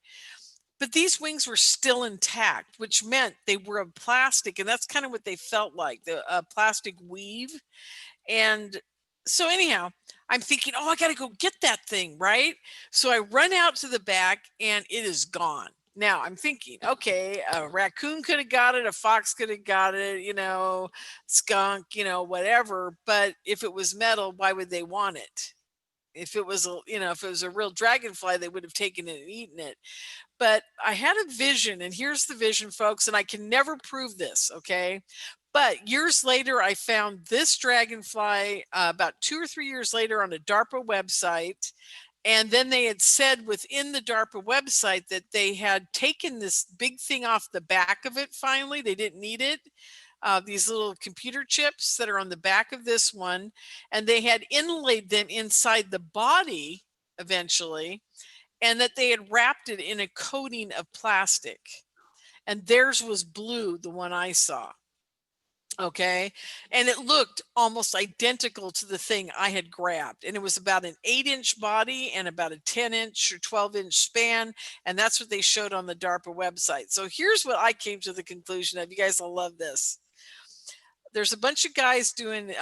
But these wings were still intact, which meant they were of plastic, and that's kind of what they felt like, the plastic weave. And so anyhow, I'm thinking, oh, I got to go get that thing, right? So I run out to the back, and it is gone. Now I'm thinking, okay, a raccoon could have got it, a fox could have got it, you know, skunk, you know, whatever. But if it was metal, why would they want it? If it was, if it was a real dragonfly, they would have taken it and eaten it. But I had a vision, and here's the vision, folks, and I can never prove this, okay? But years later, I found this dragonfly about 2 or 3 years later on a DARPA website. And then they had said within the DARPA website that they had taken this big thing off the back of it finally. They didn't need it. These little computer chips that are on the back of this one. And they had inlaid them inside the body eventually. And that they had wrapped it in a coating of plastic. And theirs was blue, the one I saw. Okay. And it looked almost identical to the thing I had grabbed. And it was about an 8-inch body and about a 10-inch or 12-inch span. And that's what they showed on the DARPA website. So here's what I came to the conclusion of. You guys will love this. There's a bunch of guys doing,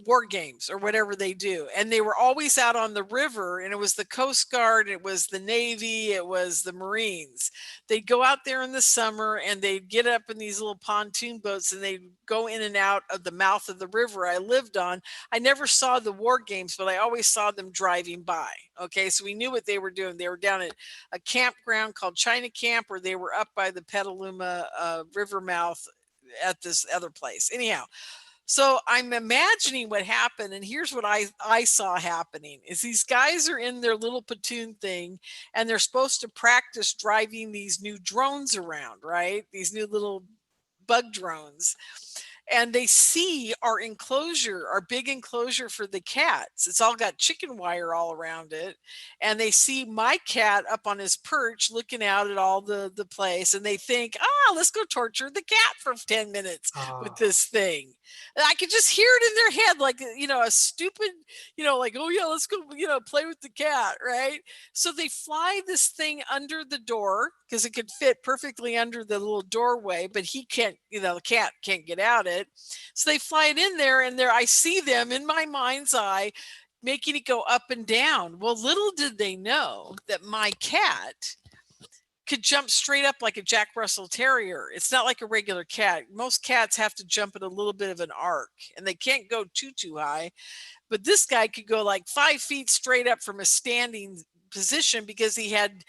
war games or whatever they do, and they were always out on the river, and it was the Coast Guard, it was the Navy, it was the Marines. They'd go out there in the summer and they'd get up in these little pontoon boats and they'd go in and out of the mouth of the river I lived on. I never saw the war games, but I always saw them driving by. Okay, so we knew what they were doing. They were down at a campground called China Camp, or they were up by the Petaluma river mouth at this other place. Anyhow, so I'm imagining what happened, and here's what I saw happening is these guys are in their little platoon thing, and they're supposed to practice driving these new drones around, right? These new little bug drones. And they see our enclosure, our big enclosure for the cats. It's all got chicken wire all around it. And they see my cat up on his perch looking out at all the place. And they think, let's go torture the cat for 10 minutes with this thing. And I could just hear it in their head, like, a stupid, like, oh yeah, let's go, play with the cat, right? So they fly this thing under the door because it could fit perfectly under the little doorway, but he can't, the cat can't get out it. So they fly it in there, and there I see them in my mind's eye making it go up and down. Well, little did they know that my cat could jump straight up like a Jack Russell Terrier. It's not like a regular cat. Most cats have to jump at a little bit of an arc, and they can't go too high. But this guy could go like 5 feet straight up from a standing position because he had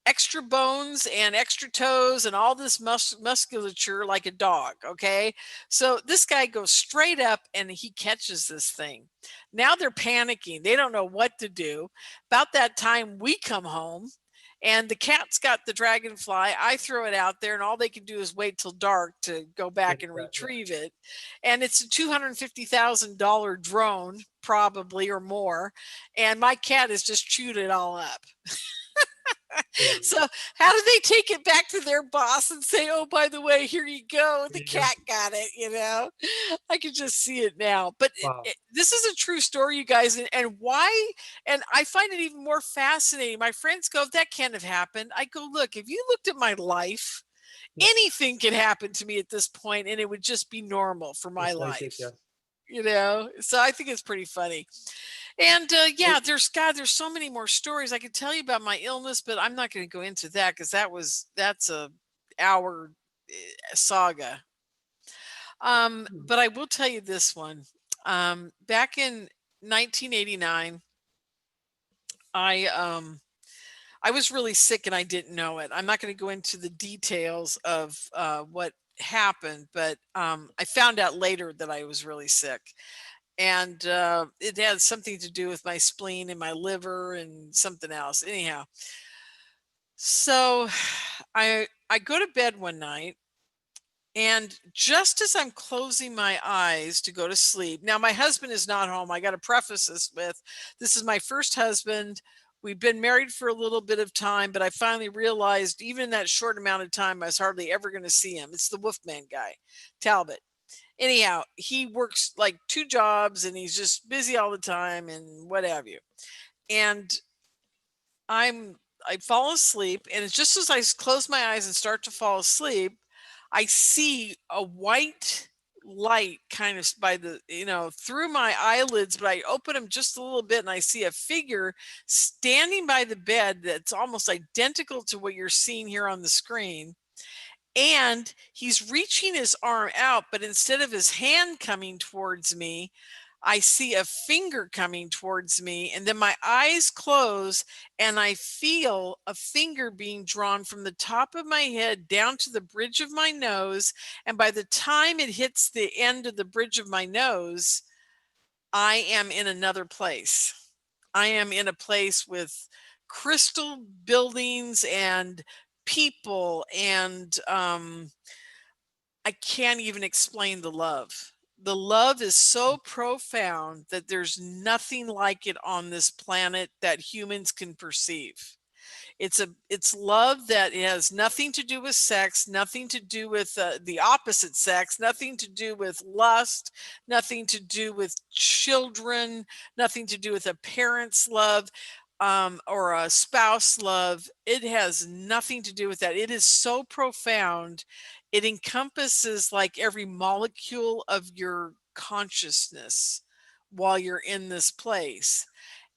extra bones and extra toes and all this musculature like a dog. Okay. So this guy goes straight up and he catches this thing. Now they're panicking. They don't know what to do. About that time, we come home. And the cat's got the dragonfly. I throw it out there, and all they can do is wait till dark to go back and retrieve it. And it's a $250,000 drone, probably, or more. And my cat has just chewed it all up. So how do they take it back to their boss and say, oh, by the way, here you go, the cat got it? I can just see it now. But Wow. This is a true story, you guys. And why? And I find it even more fascinating. My friends go, that can't have happened. I go, look, if you looked at my life, anything could happen to me at this point, and it would just be normal for my life. So I think it's pretty funny. And there's so many more stories I could tell you about my illness, but I'm not going to go into that because that's a hour saga. But I will tell you this one. Back in 1989, I was really sick and I didn't know it. I'm not going to go into the details of what happened, but I found out later that I was really sick. And it had something to do with my spleen and my liver and something else. Anyhow, so I go to bed one night, and just as I'm closing my eyes to go to sleep, now my husband is not home. I got to preface this is my first husband. We've been married for a little bit of time, but I finally realized even in that short amount of time, I was hardly ever going to see him. It's the Wolfman guy, Talbot. Anyhow, he works like 2 jobs and he's just busy all the time and what have you. And I fall asleep, and it's just as I close my eyes and start to fall asleep, I see a white light kind of by the, through my eyelids, but I open them just a little bit and I see a figure standing by the bed that's almost identical to what you're seeing here on the screen. And he's reaching his arm out, but instead of his hand coming towards me, I see a finger coming towards me, and then my eyes close and I feel a finger being drawn from the top of my head down to the bridge of my nose. And by the time it hits the end of the bridge of my nose, I am in another place. I am in a place with crystal buildings and people, and I can't even explain the love. The love is so profound that there's nothing like it on this planet that humans can perceive. It's love that has nothing to do with sex, nothing to do with the opposite sex, nothing to do with lust, nothing to do with children, nothing to do with a parent's love or a spouse love. It has nothing to do with that. It is so profound. It encompasses like every molecule of your consciousness while you're in this place.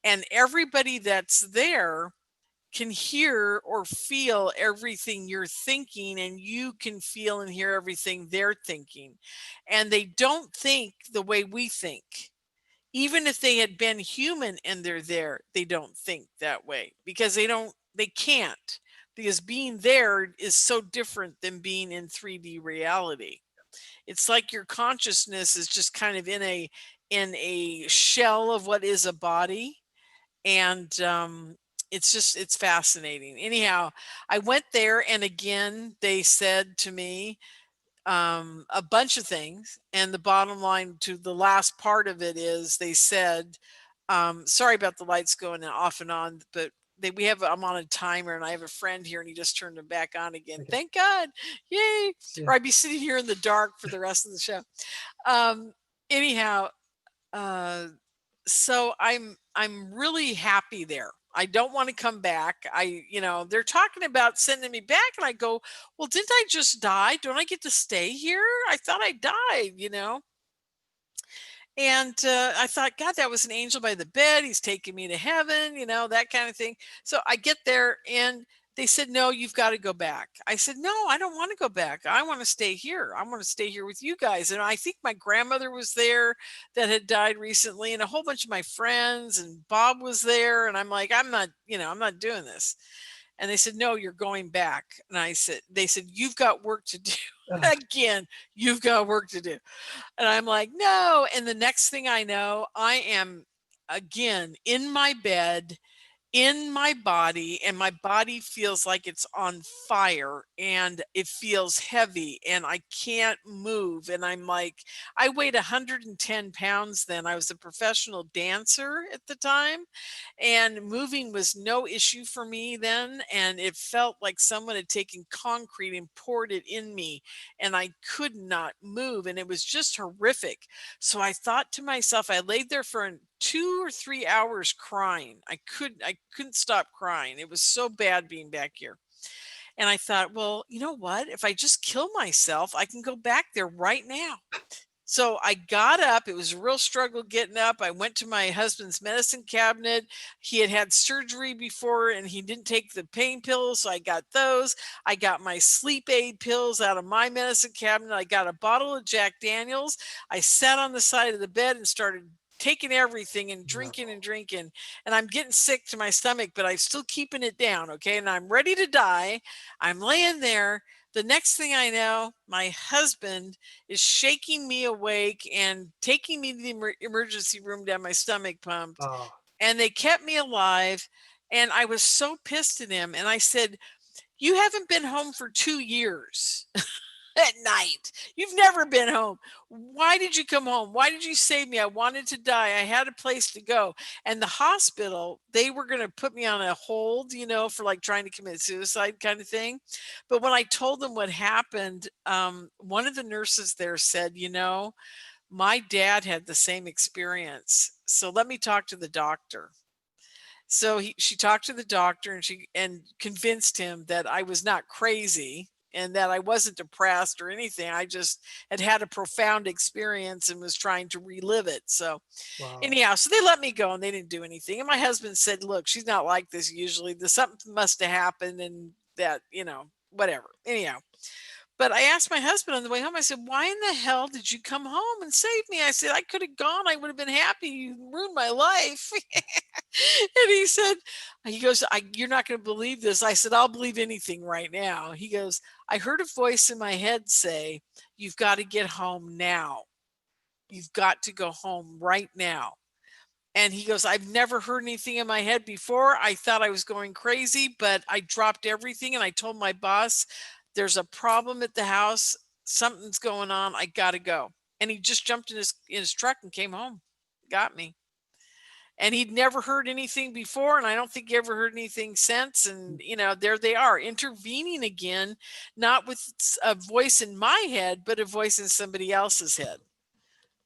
And everybody that's there can hear or feel everything you're thinking, and you can feel and hear everything they're thinking. And they don't think the way we think. Even if they had been human and they're there, they don't think that way because they can't, because being there is so different than being in 3D reality. It's like your consciousness is just kind of in a shell of what is a body. And it's fascinating. Anyhow, I went there, and again, they said to me a bunch of things. And the bottom line to the last part of it is they said, sorry about the lights going off and on, but I'm on a timer, and I have a friend here and he just turned them back on again. Okay. Thank God. Yay. Yeah. Or I'd be sitting here in the dark for the rest of the show. Anyhow, so I'm really happy there. I don't want to come back. They're talking about sending me back. And I go, well, didn't I just die? Don't I get to stay here? I thought I died. And I thought, God, that was an angel by the bed. He's taking me to heaven, that kind of thing. So I get there and they said, no, you've got to go back. I said, no, I don't want to go back. I want to stay here. I want to stay here with you guys. And I think my grandmother was there that had died recently, and a whole bunch of my friends, and Bob was there. And I'm like, I'm not doing this. And they said, no, you're going back. And they said, you've got work to do. Again, you've got work to do. And I'm like, no. And the next thing I know, I am again in my bed, in my body, and my body feels like it's on fire, and it feels heavy, and I can't move. And I'm like, I weighed 110 pounds then. I was a professional dancer at the time, and moving was no issue for me then. And it felt like someone had taken concrete and poured it in me, and I could not move. And it was just horrific. So I thought to myself, I laid there for 2 or 3 hours crying. I couldn't stop crying. It was so bad being back here. And I thought, well, you know what? If I just kill myself, I can go back there right now. So I got up. It was a real struggle getting up. I went to my husband's medicine cabinet. He had had surgery before and he didn't take the pain pills. So I got those. I got my sleep aid pills out of my medicine cabinet. I got a bottle of Jack Daniels. I sat on the side of the bed and started taking everything and drinking and drinking. And I'm getting sick to my stomach, but I'm still keeping it down. Okay. And I'm ready to die. I'm laying there. The next thing I know, my husband is shaking me awake and taking me to the emergency room to have my stomach pumped. Oh, And they kept me alive. And I was so pissed at him. And I said, you haven't been home for 2 years at night. You've never been home. Why did you come home? Why did you save me? I wanted to die. I had a place to go. And the hospital, they were going to put me on a hold, for like trying to commit suicide kind of thing. But when I told them what happened, one of the nurses there said, my dad had the same experience. So let me talk to the doctor. So she talked to the doctor and convinced him that I was not crazy and that I wasn't depressed or anything. I just had a profound experience and was trying to relive it. So wow. anyhow, so they let me go and they didn't do anything. And my husband said, look, she's not like this usually. Something must have happened and that, whatever. Anyhow. But I asked my husband on the way home, I said, why in the hell did you come home and save me? I said, I could have gone. I would have been happy. You ruined my life. And he goes, you're not going to believe this. I said, I'll believe anything right now. He goes, I heard a voice in my head say, you've got to get home now. You've got to go home right now. And he goes, I've never heard anything in my head before. I thought I was going crazy, but I dropped everything. And I told my boss, there's a problem at the house. Something's going on. I got to go. And he just jumped in his truck and came home, got me. And he'd never heard anything before. And I don't think he ever heard anything since. And, there they are intervening again, not with a voice in my head, but a voice in somebody else's head.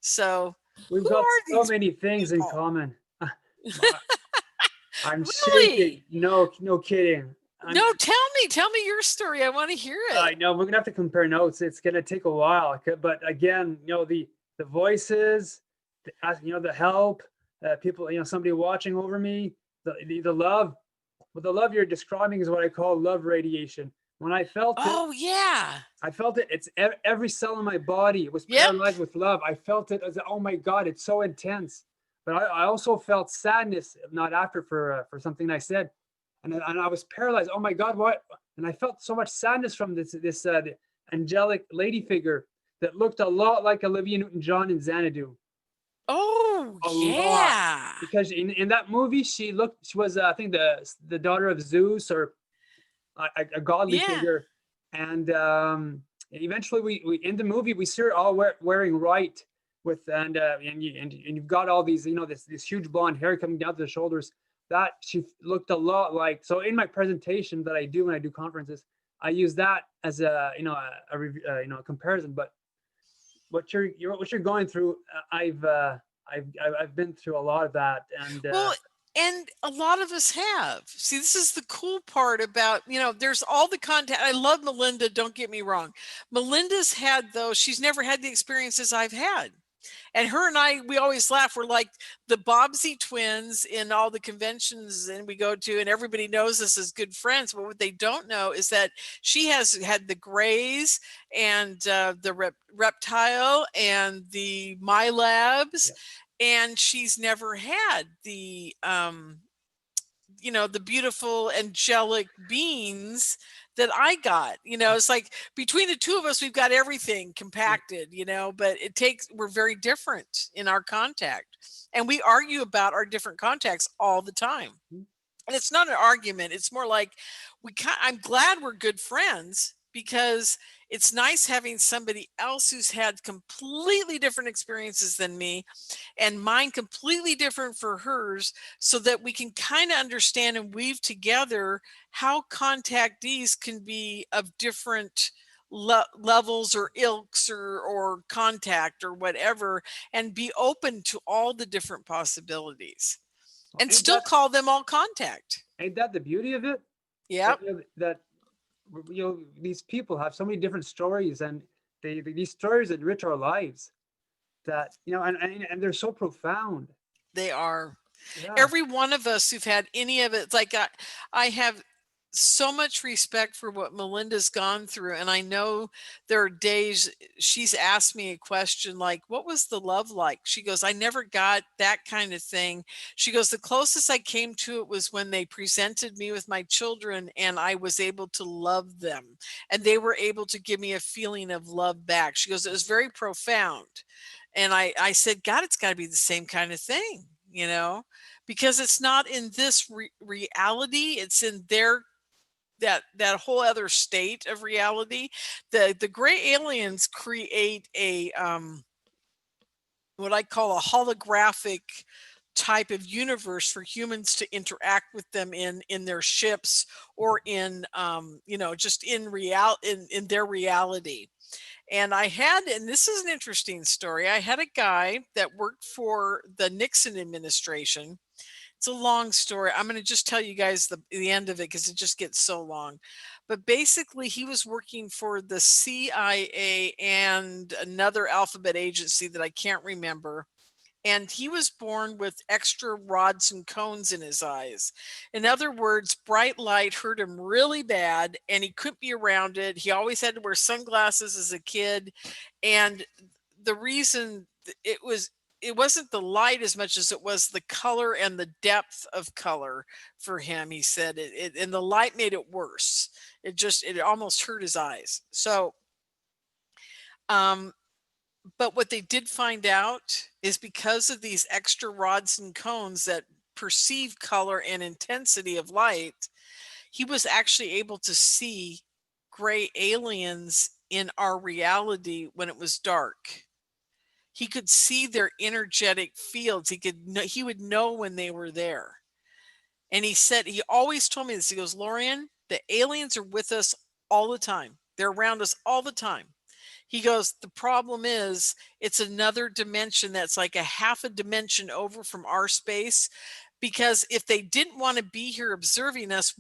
So we've got so many things in common. I'm really? shaking. No kidding. No, tell me your story. I want to hear it. I know we're gonna have to compare notes. It's gonna take a while, but again, the voices, the help, people, somebody watching over me, the love. Well, the love you're describing is what I call love radiation. When I felt it, oh yeah, I felt it. It's every cell in my body. It was paralyzed with love. I felt it as, oh my God, it's so intense. But I also felt sadness, not after for something I said. And I was paralyzed. Oh my God, what? And I felt so much sadness from this angelic lady figure that looked a lot like Olivia Newton-John in Xanadu. Oh, A yeah. lot. Because in that movie, she was, I think, the daughter of Zeus, or a godly figure. And eventually, we in the movie, we see her all wearing white and you've got all these, this huge blonde hair coming down to the shoulders. That she looked a lot like. So in my presentation that I do when I do conferences, I use that as a comparison. But what you're going through, I've been through a lot of that. And well, And a lot of us have. See, this is the cool part about, there's all the content. I love Melinda, don't get me wrong. Melinda's had, though, she's never had the experiences I've had. And her and I, we always laugh. We're like the Bobbsey twins in all the conventions and we go to, and everybody knows us as good friends. But what they don't know is that she has had the Greys and the reptile and the My Labs, and she's never had the the beautiful angelic beings that I got. It's like between the two of us, we've got everything compacted, but we're very different in our contact. And we argue about our different contacts all the time. And it's not an argument. It's more like I'm glad we're good friends, because it's nice having somebody else who's had completely different experiences than me, and mine completely different for hers, so that we can kind of understand and weave together how contactees can be of different levels or ilks or contact or whatever, and be open to all the different possibilities and still call them all contact. Ain't that the beauty of it? Yeah. That these people have so many different stories, and these stories enrich our lives. That and they're so profound. They are. Yeah. Every one of us who've had any of it, it's like I have so much respect for what Melinda's gone through. And I know there are days she's asked me a question like, what was the love like? She goes, I never got that kind of thing. She goes, the closest I came to it was when they presented me with my children and I was able to love them, and they were able to give me a feeling of love back. She goes, it was very profound. And I said, God, it's got to be the same kind of thing, because it's not in this reality. It's in that whole other state of reality. The gray aliens create a what I call a holographic type of universe for humans to interact with them in their ships, or in just in their reality. And and this is an interesting story. I had a guy that worked for the Nixon administration. It's a long story. I'm going to just tell you guys the end of it, because it just gets so long. But basically, he was working for the CIA and another alphabet agency that I can't remember. And he was born with extra rods and cones in his eyes. In other words, bright light hurt him really bad, and he couldn't be around it. He always had to wear sunglasses as a kid. And the reason it wasn't the light as much as it was the color and the depth of color for him. He said and the light made it worse. It almost hurt his eyes. So, but what they did find out is, because of these extra rods and cones that perceive color and intensity of light, he was actually able to see gray aliens in our reality when it was dark. He could see their energetic fields. He would know when they were there. And he always told me this. He goes, Lorien, the aliens are with us all the time. They're around us all the time. He goes, the problem is it's another dimension that's like a half a dimension over from our space, because if they didn't want to be here observing us,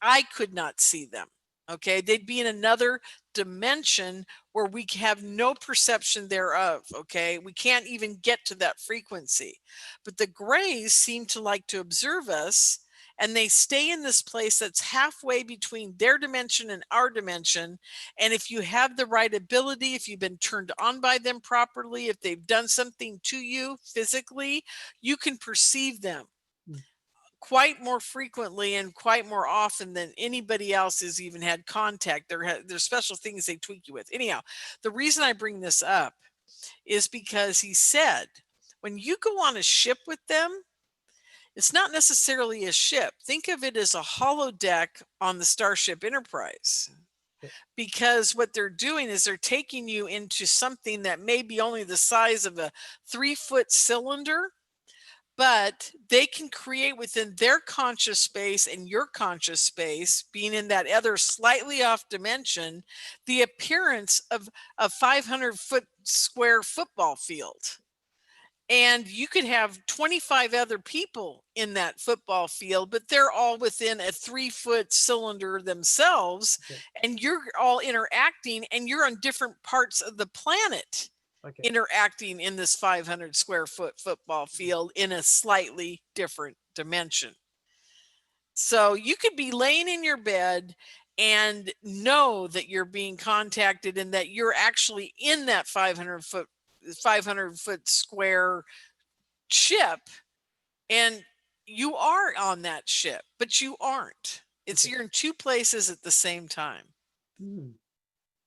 I could not see them. Okay, they'd be in another dimension where we have no perception thereof. Okay, we can't even get to that frequency. But the grays seem to like to observe us, and they stay in this place that's halfway between their dimension and our dimension. And if you have the right ability, if you've been turned on by them properly, if they've done something to you physically, you can perceive them quite more frequently and quite more often than anybody else has even had contact. There's special things they tweak you with. Anyhow, the reason I bring this up is because he said, when you go on a ship with them, it's not necessarily a ship. Think of it as a holodeck on the Starship Enterprise. Because what they're doing is they're taking you into something that may be only the size of a 3-foot cylinder, but they can create within their conscious space and your conscious space, being in that other slightly off dimension, the appearance of a 500-foot square football field. And you could have 25 other people in that football field, but they're all within a 3-foot cylinder themselves, Okay. and you're all interacting, and you're on different parts of the planet Okay. interacting in this 500 square foot football field in a slightly different dimension. So you could be laying in your bed and know that you're being contacted and that you're actually in that 500 foot square ship, and you are on that ship, but you aren't. It's Okay. you're in two places at the same time. Mm.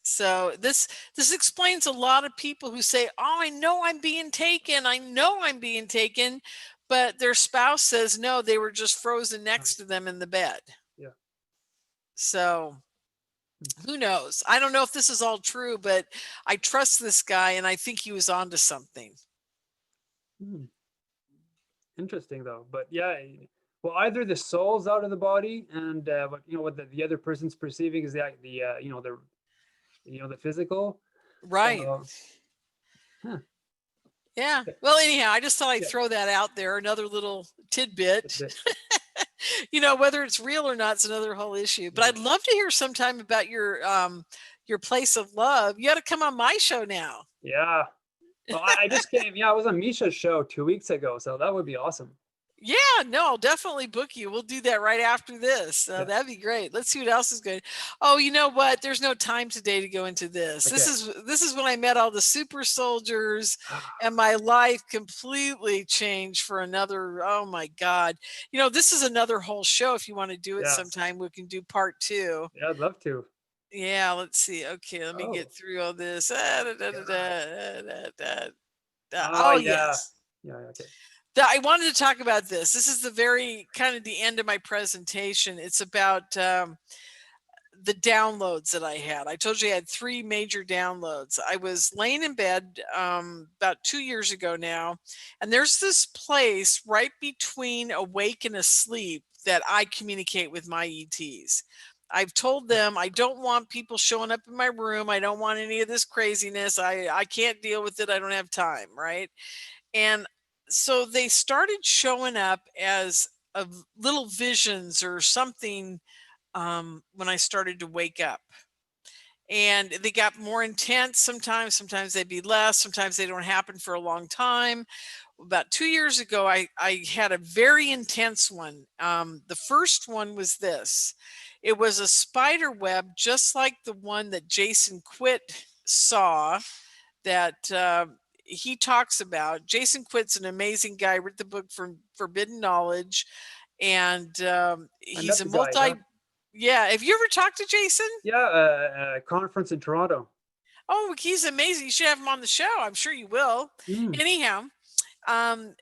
So this explains a lot of people who say, "Oh, I know I'm being taken. I know I'm being taken," but their spouse says no, they were just frozen next to them in the bed. Yeah. So who knows? I don't know if this is all true, but I trust this guy and I think he was onto something. Mm. Interesting though, but yeah, well, either the soul's out of the body, and what what the other person's perceiving is the the physical. Right. So, huh, Yeah. okay. Well, anyhow, I just thought I'd Yeah, throw that out there. Another little tidbit. bit, Whether it's real or not is another whole issue. But yeah, I'd love to hear sometime about your place of love. You got to come on my show now. yeah. Well, I just came. Yeah, I was on Misha's show 2 weeks ago, so that would be awesome. Yeah, no, I'll definitely book you. We'll do that right after this. Yeah. That'd be great. Let's see what else is good. Oh, you know what? There's no time today to go into this. Okay. This is when I met all the super soldiers, and my life completely changed for another. Oh my God! This is another whole show. If you want to do it Yes. sometime, we can do part 2. Yeah, I'd love to. Yeah, let's see. Okay, let me Oh. get through all this. Oh Oh yeah. yes. Yeah. Okay. I wanted to talk about this. This is the very kind of the end of my presentation. It's about the downloads that I had. I told you I had 3 major downloads. I was laying in bed about 2 years ago now, and there's this place right between awake and asleep that I communicate with my ETs. I've told them I don't want people showing up in my room. I don't want any of this craziness. I can't deal with it. I don't have time, right? And so they started showing up as little visions or something when I started to wake up. And they got more intense sometimes they'd be less, sometimes they don't happen for a long time. About 2 years ago, I had a very intense one. The first one was this. It was a spider web, just like the one that Jason Quitt saw that he talks about. Jason Quitt's an amazing guy, wrote the book from Forbidden Knowledge, and I he's met a the guy. Yeah. yeah. Have you ever talked to Jason? Yeah. Conference in Toronto. Oh, he's amazing. You should have him on the show. I'm sure you will. Mm. Anyhow,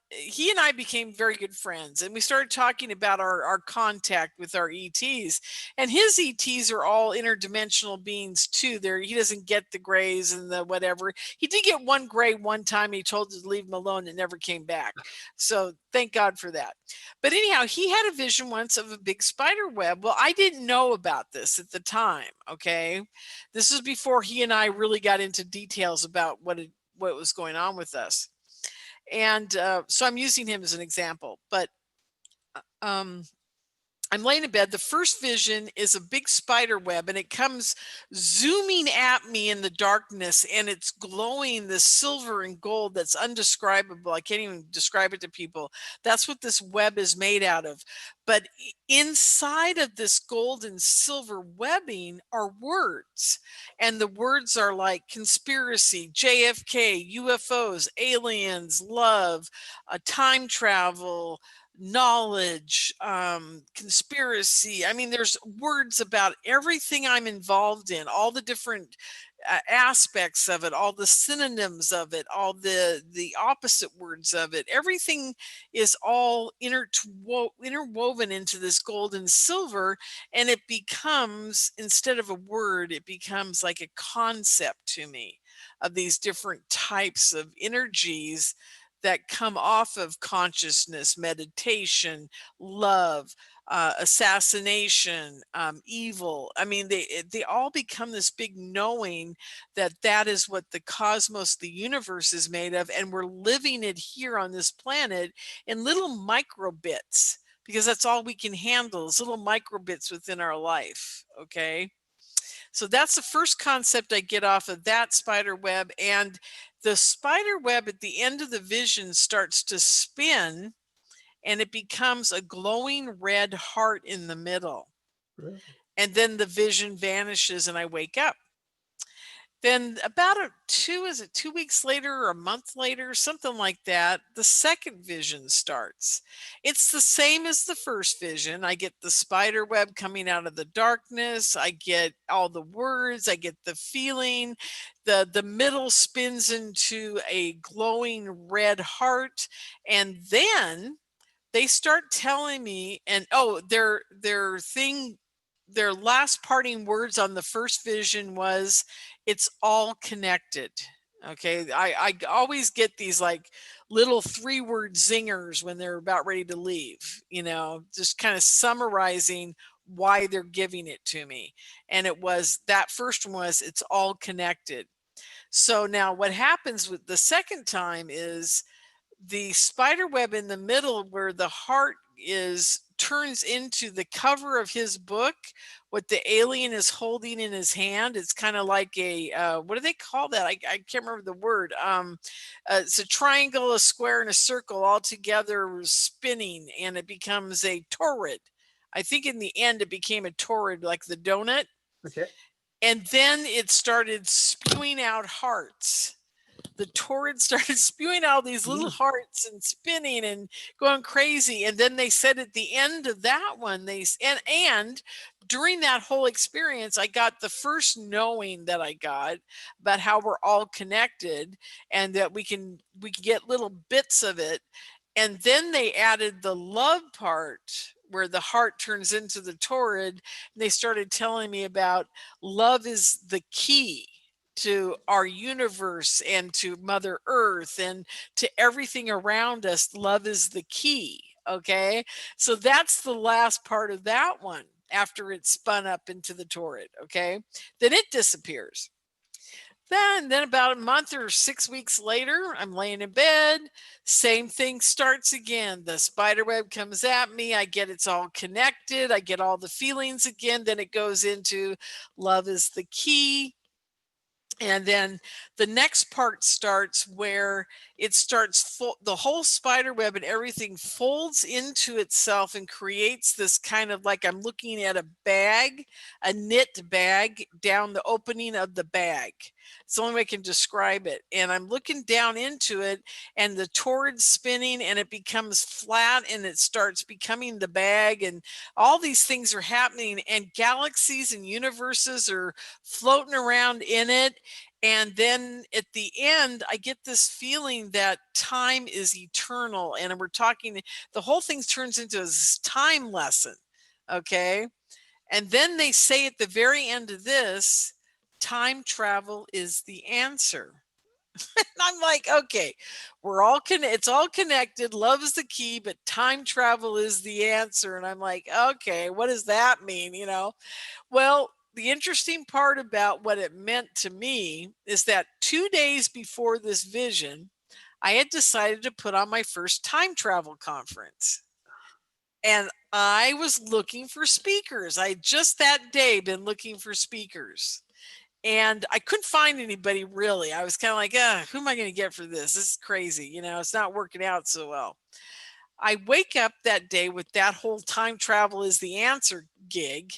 he and I became very good friends, and we started talking about our contact with our ETs. And his ETs are all interdimensional beings too. He doesn't get the grays and the whatever. He did get one gray one time. He told us to leave him alone and never came back. So thank God for that. But anyhow, he had a vision once of a big spider web. Well, I didn't know about this at the time. Okay, this was before he and I really got into details about what was going on with us. And so I'm using him as an example, but I'm laying in bed. The first vision is a big spider web, and it comes zooming at me in the darkness, and it's glowing this silver and gold that's undescribable. I can't even describe it to people. That's what this web is made out of. But inside of this gold and silver webbing are words, and the words are like conspiracy, JFK, UFOs, aliens, love, time travel, knowledge, conspiracy. I mean, there's words about everything I'm involved in, all the different aspects of it, all the synonyms of it, all the opposite words of it. Everything is all interwoven into this gold and silver, and it becomes, instead of a word, it becomes like a concept to me of these different types of energies that come off of consciousness, meditation, love, assassination, evil. I mean, they all become this big knowing that that is what the cosmos, the universe is made of, and we're living it here on this planet in little micro bits, because that's all we can handle is little micro bits within our life. Okay. So that's the first concept I get off of that spider web. And the spider web at the end of the vision starts to spin, and it becomes a glowing red heart in the middle. Really? And then the vision vanishes and I wake up. Then about 2 weeks later or a month later, something like that, the second vision starts. It's the same as the first vision. I get the spider web coming out of the darkness. I get all the words. I get the feeling. The middle spins into a glowing red heart. And then they start telling me, and their last parting words on the first vision was, it's all connected. Okay. I always get these like little 3-word zingers when they're about ready to leave, just kind of summarizing why they're giving it to me. And that first one was, it's all connected. So now what happens with the second time is the spider web in the middle where the heart is turns into the cover of his book, what the alien is holding in his hand. It's kind of like a what do they call that? I can't remember the word. It's a triangle, a square, and a circle all together spinning, and it becomes a torrid. I think in the end it became a torrid, like the donut. Okay. And then it started spewing out hearts. The torrid started spewing out these little hearts and spinning and going crazy. And then they said at the end of that one, and during that whole experience, I got the first knowing that I got about how we're all connected and that we can get little bits of it. And then they added the love part where the heart turns into the torrid. And they started telling me about love is the key to our universe and to Mother Earth and to everything around us. Love is the key. Okay. So that's the last part of that one after it's spun up into the torrid. Okay. Then it disappears. Then about a month or 6 weeks later, I'm laying in bed. Same thing starts again. The spider web comes at me. I get it's all connected. I get all the feelings again. Then it goes into love is the key. And then the next part starts where it starts the whole spider web and everything folds into itself and creates this kind of like I'm looking at a bag, a knit bag down the opening of the bag. It's the only way I can describe it. And I'm looking down into it and the torrid's spinning and it becomes flat and it starts becoming the bag. And all these things are happening and galaxies and universes are floating around in it. And then at the end, I get this feeling that time is eternal. And we're talking, the whole thing turns into this time lesson. Okay. And then they say at the very end of this, time travel is the answer. And I'm like, okay, it's all connected. Love is the key, but time travel is the answer. And I'm like, okay, what does that mean? Well, the interesting part about what it meant to me is that 2 days before this vision, I had decided to put on my first time travel conference. And I was looking for speakers. I just that day been looking for speakers. And I couldn't find anybody really. I was kind of like, who am I going to get for this? This is crazy. It's not working out so well. I wake up that day with that whole time travel is the answer gig.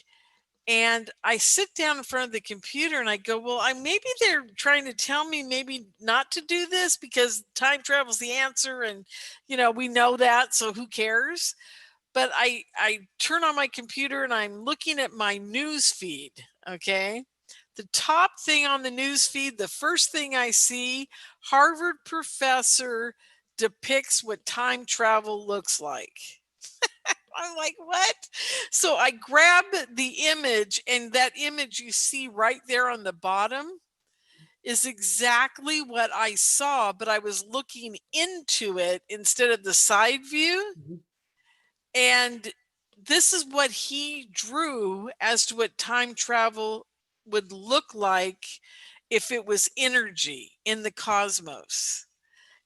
And I sit down in front of the computer and I go, well, maybe they're trying to tell me maybe not to do this because time travel is the answer. And, we know that. So who cares? But I turn on my computer and I'm looking at my news feed. Okay. The top thing on the news feed, the first thing I see, Harvard professor depicts what time travel looks like. I'm like, what? So I grab the image, and that image you see right there on the bottom is exactly what I saw, but I was looking into it instead of the side view. And this is what he drew as to what time travel would look like if it was energy in the cosmos.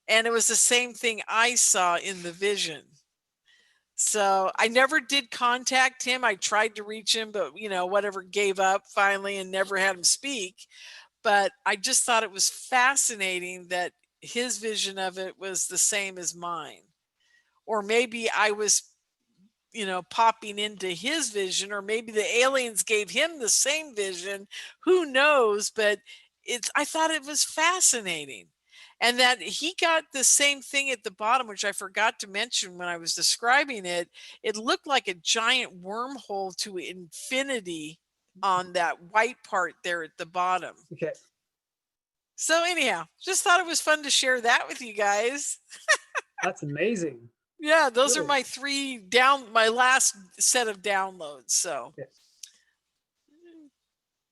And it was the same thing I saw in the vision. So I never did contact him. I tried to reach him, but whatever, gave up finally and never had him speak. But I just thought it was fascinating that his vision of it was the same as mine. Or maybe I was, popping into his vision, or maybe the aliens gave him the same vision. Who knows? But I thought it was fascinating. And that he got the same thing at the bottom, which I forgot to mention when I was describing it. It looked like a giant wormhole to infinity on that white part there at the bottom. Okay. So anyhow, just thought it was fun to share that with you guys. That's amazing. Yeah, those are Really? my last set of downloads. So Okay.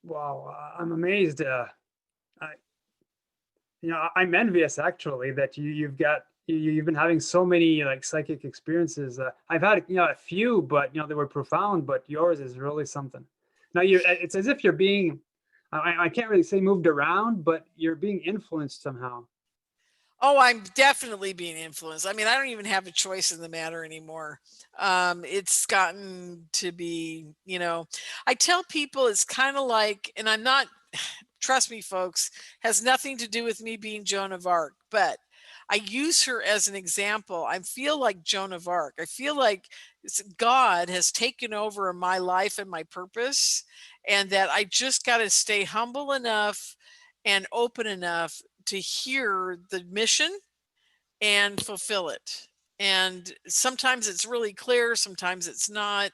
Wow, I'm amazed. I'm envious actually that you've been having so many like psychic experiences. I've had a few, but they were profound. But yours is really something. Now it's as if you're being, I can't really say moved around, but you're being influenced somehow. oh, I'm definitely being influenced. I mean, I don't even have a choice in the matter anymore. It's gotten to be, I tell people it's kind of like, and I'm not, trust me, folks, has nothing to do with me being Joan of Arc, but I use her as an example. I feel like Joan of Arc. I feel like God has taken over my life and my purpose, and that I just got to stay humble enough and open enough to hear the mission and fulfill it. And sometimes it's really clear, sometimes it's not.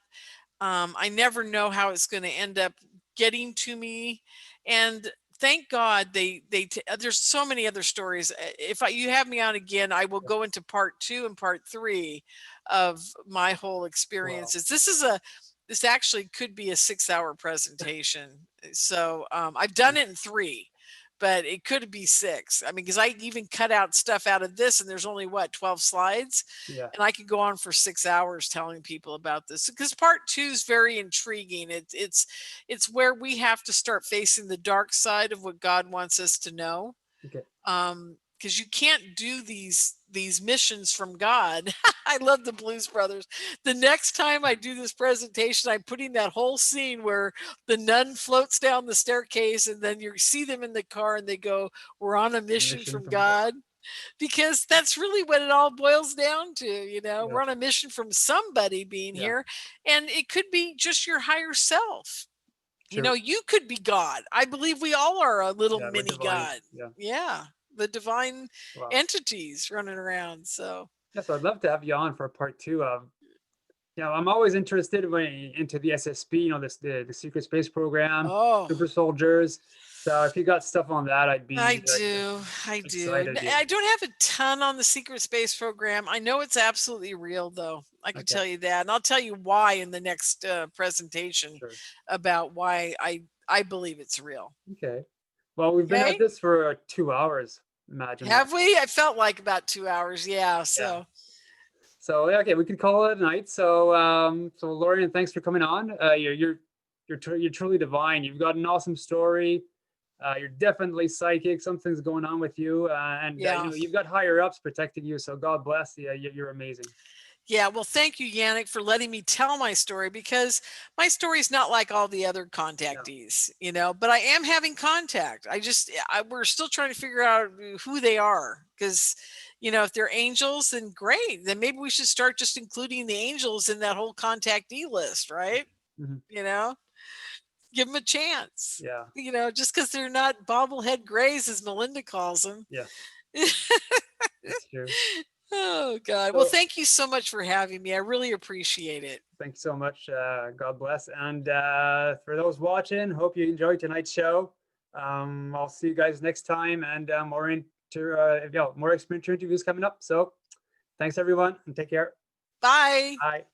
I never know how it's going to end up getting to me. And thank God there's so many other stories. If you have me on again, I will go into part 2 and part 3 of my whole experiences. Wow. This actually could be a 6-hour presentation. So I've done it in 3, but it could be 6. I mean, because I even cut out stuff out of this, and there's only 12 slides, Yeah. and I could go on for 6 hours telling people about this, because part 2 is very intriguing. It's where we have to start facing the dark side of what God wants us to know. Okay. Because you can't do these missions from God. I love the Blues Brothers. The next time I do this presentation, I'm putting that whole scene where the nun floats down the staircase, and then you see them in the car and they go, "We're on a mission from God." Because that's really what it all boils down to. Yeah. We're on a mission from somebody being Yeah. here, and it could be just your higher self. True. You could be God. I believe we all are a little Yeah, we're mini divine. God. Yeah. Yeah, the divine Wow. entities running around. So Yes, I'd love to have you on for part 2 of. I'm always interested into the SSP, the secret space program, oh, super soldiers. So if you got stuff on that, I'd I be like do. I do. excited. Yeah. I don't have a ton on the secret space program. I know it's absolutely real, though. I can Okay. tell you that. And I'll tell you why in the next presentation Sure. about why I believe it's real. Okay. Well, we've been at Okay. this for 2 hours. Imagine that. Have we? I felt like about 2 hours. Yeah. Yeah. So So yeah, okay, we could call it a night. So Lorien, thanks for coming on. You're truly divine. You've got an awesome story. You're definitely psychic. Something's going on with you, and yeah. you've got higher ups protecting you. So God bless you. You're amazing. Yeah, well, thank you, Yannick, for letting me tell my story, because my story is not like all the other Yeah. contactees, but I am having contact. We're still trying to figure out who they are, because, if they're angels, then great. Then maybe we should start just including the angels in that whole contactee list, right? Hmm. Give them a chance, Yeah. just because they're not bobblehead grays, as Melinda calls them. Yeah. That's true. Oh, God. Well, So thank you so much for having me. I really appreciate it. thanks so much. God bless. And for those watching, hope you enjoyed tonight's show. I'll see you guys next time, and more experience interviews coming up. So thanks everyone, and take care. Bye. Bye.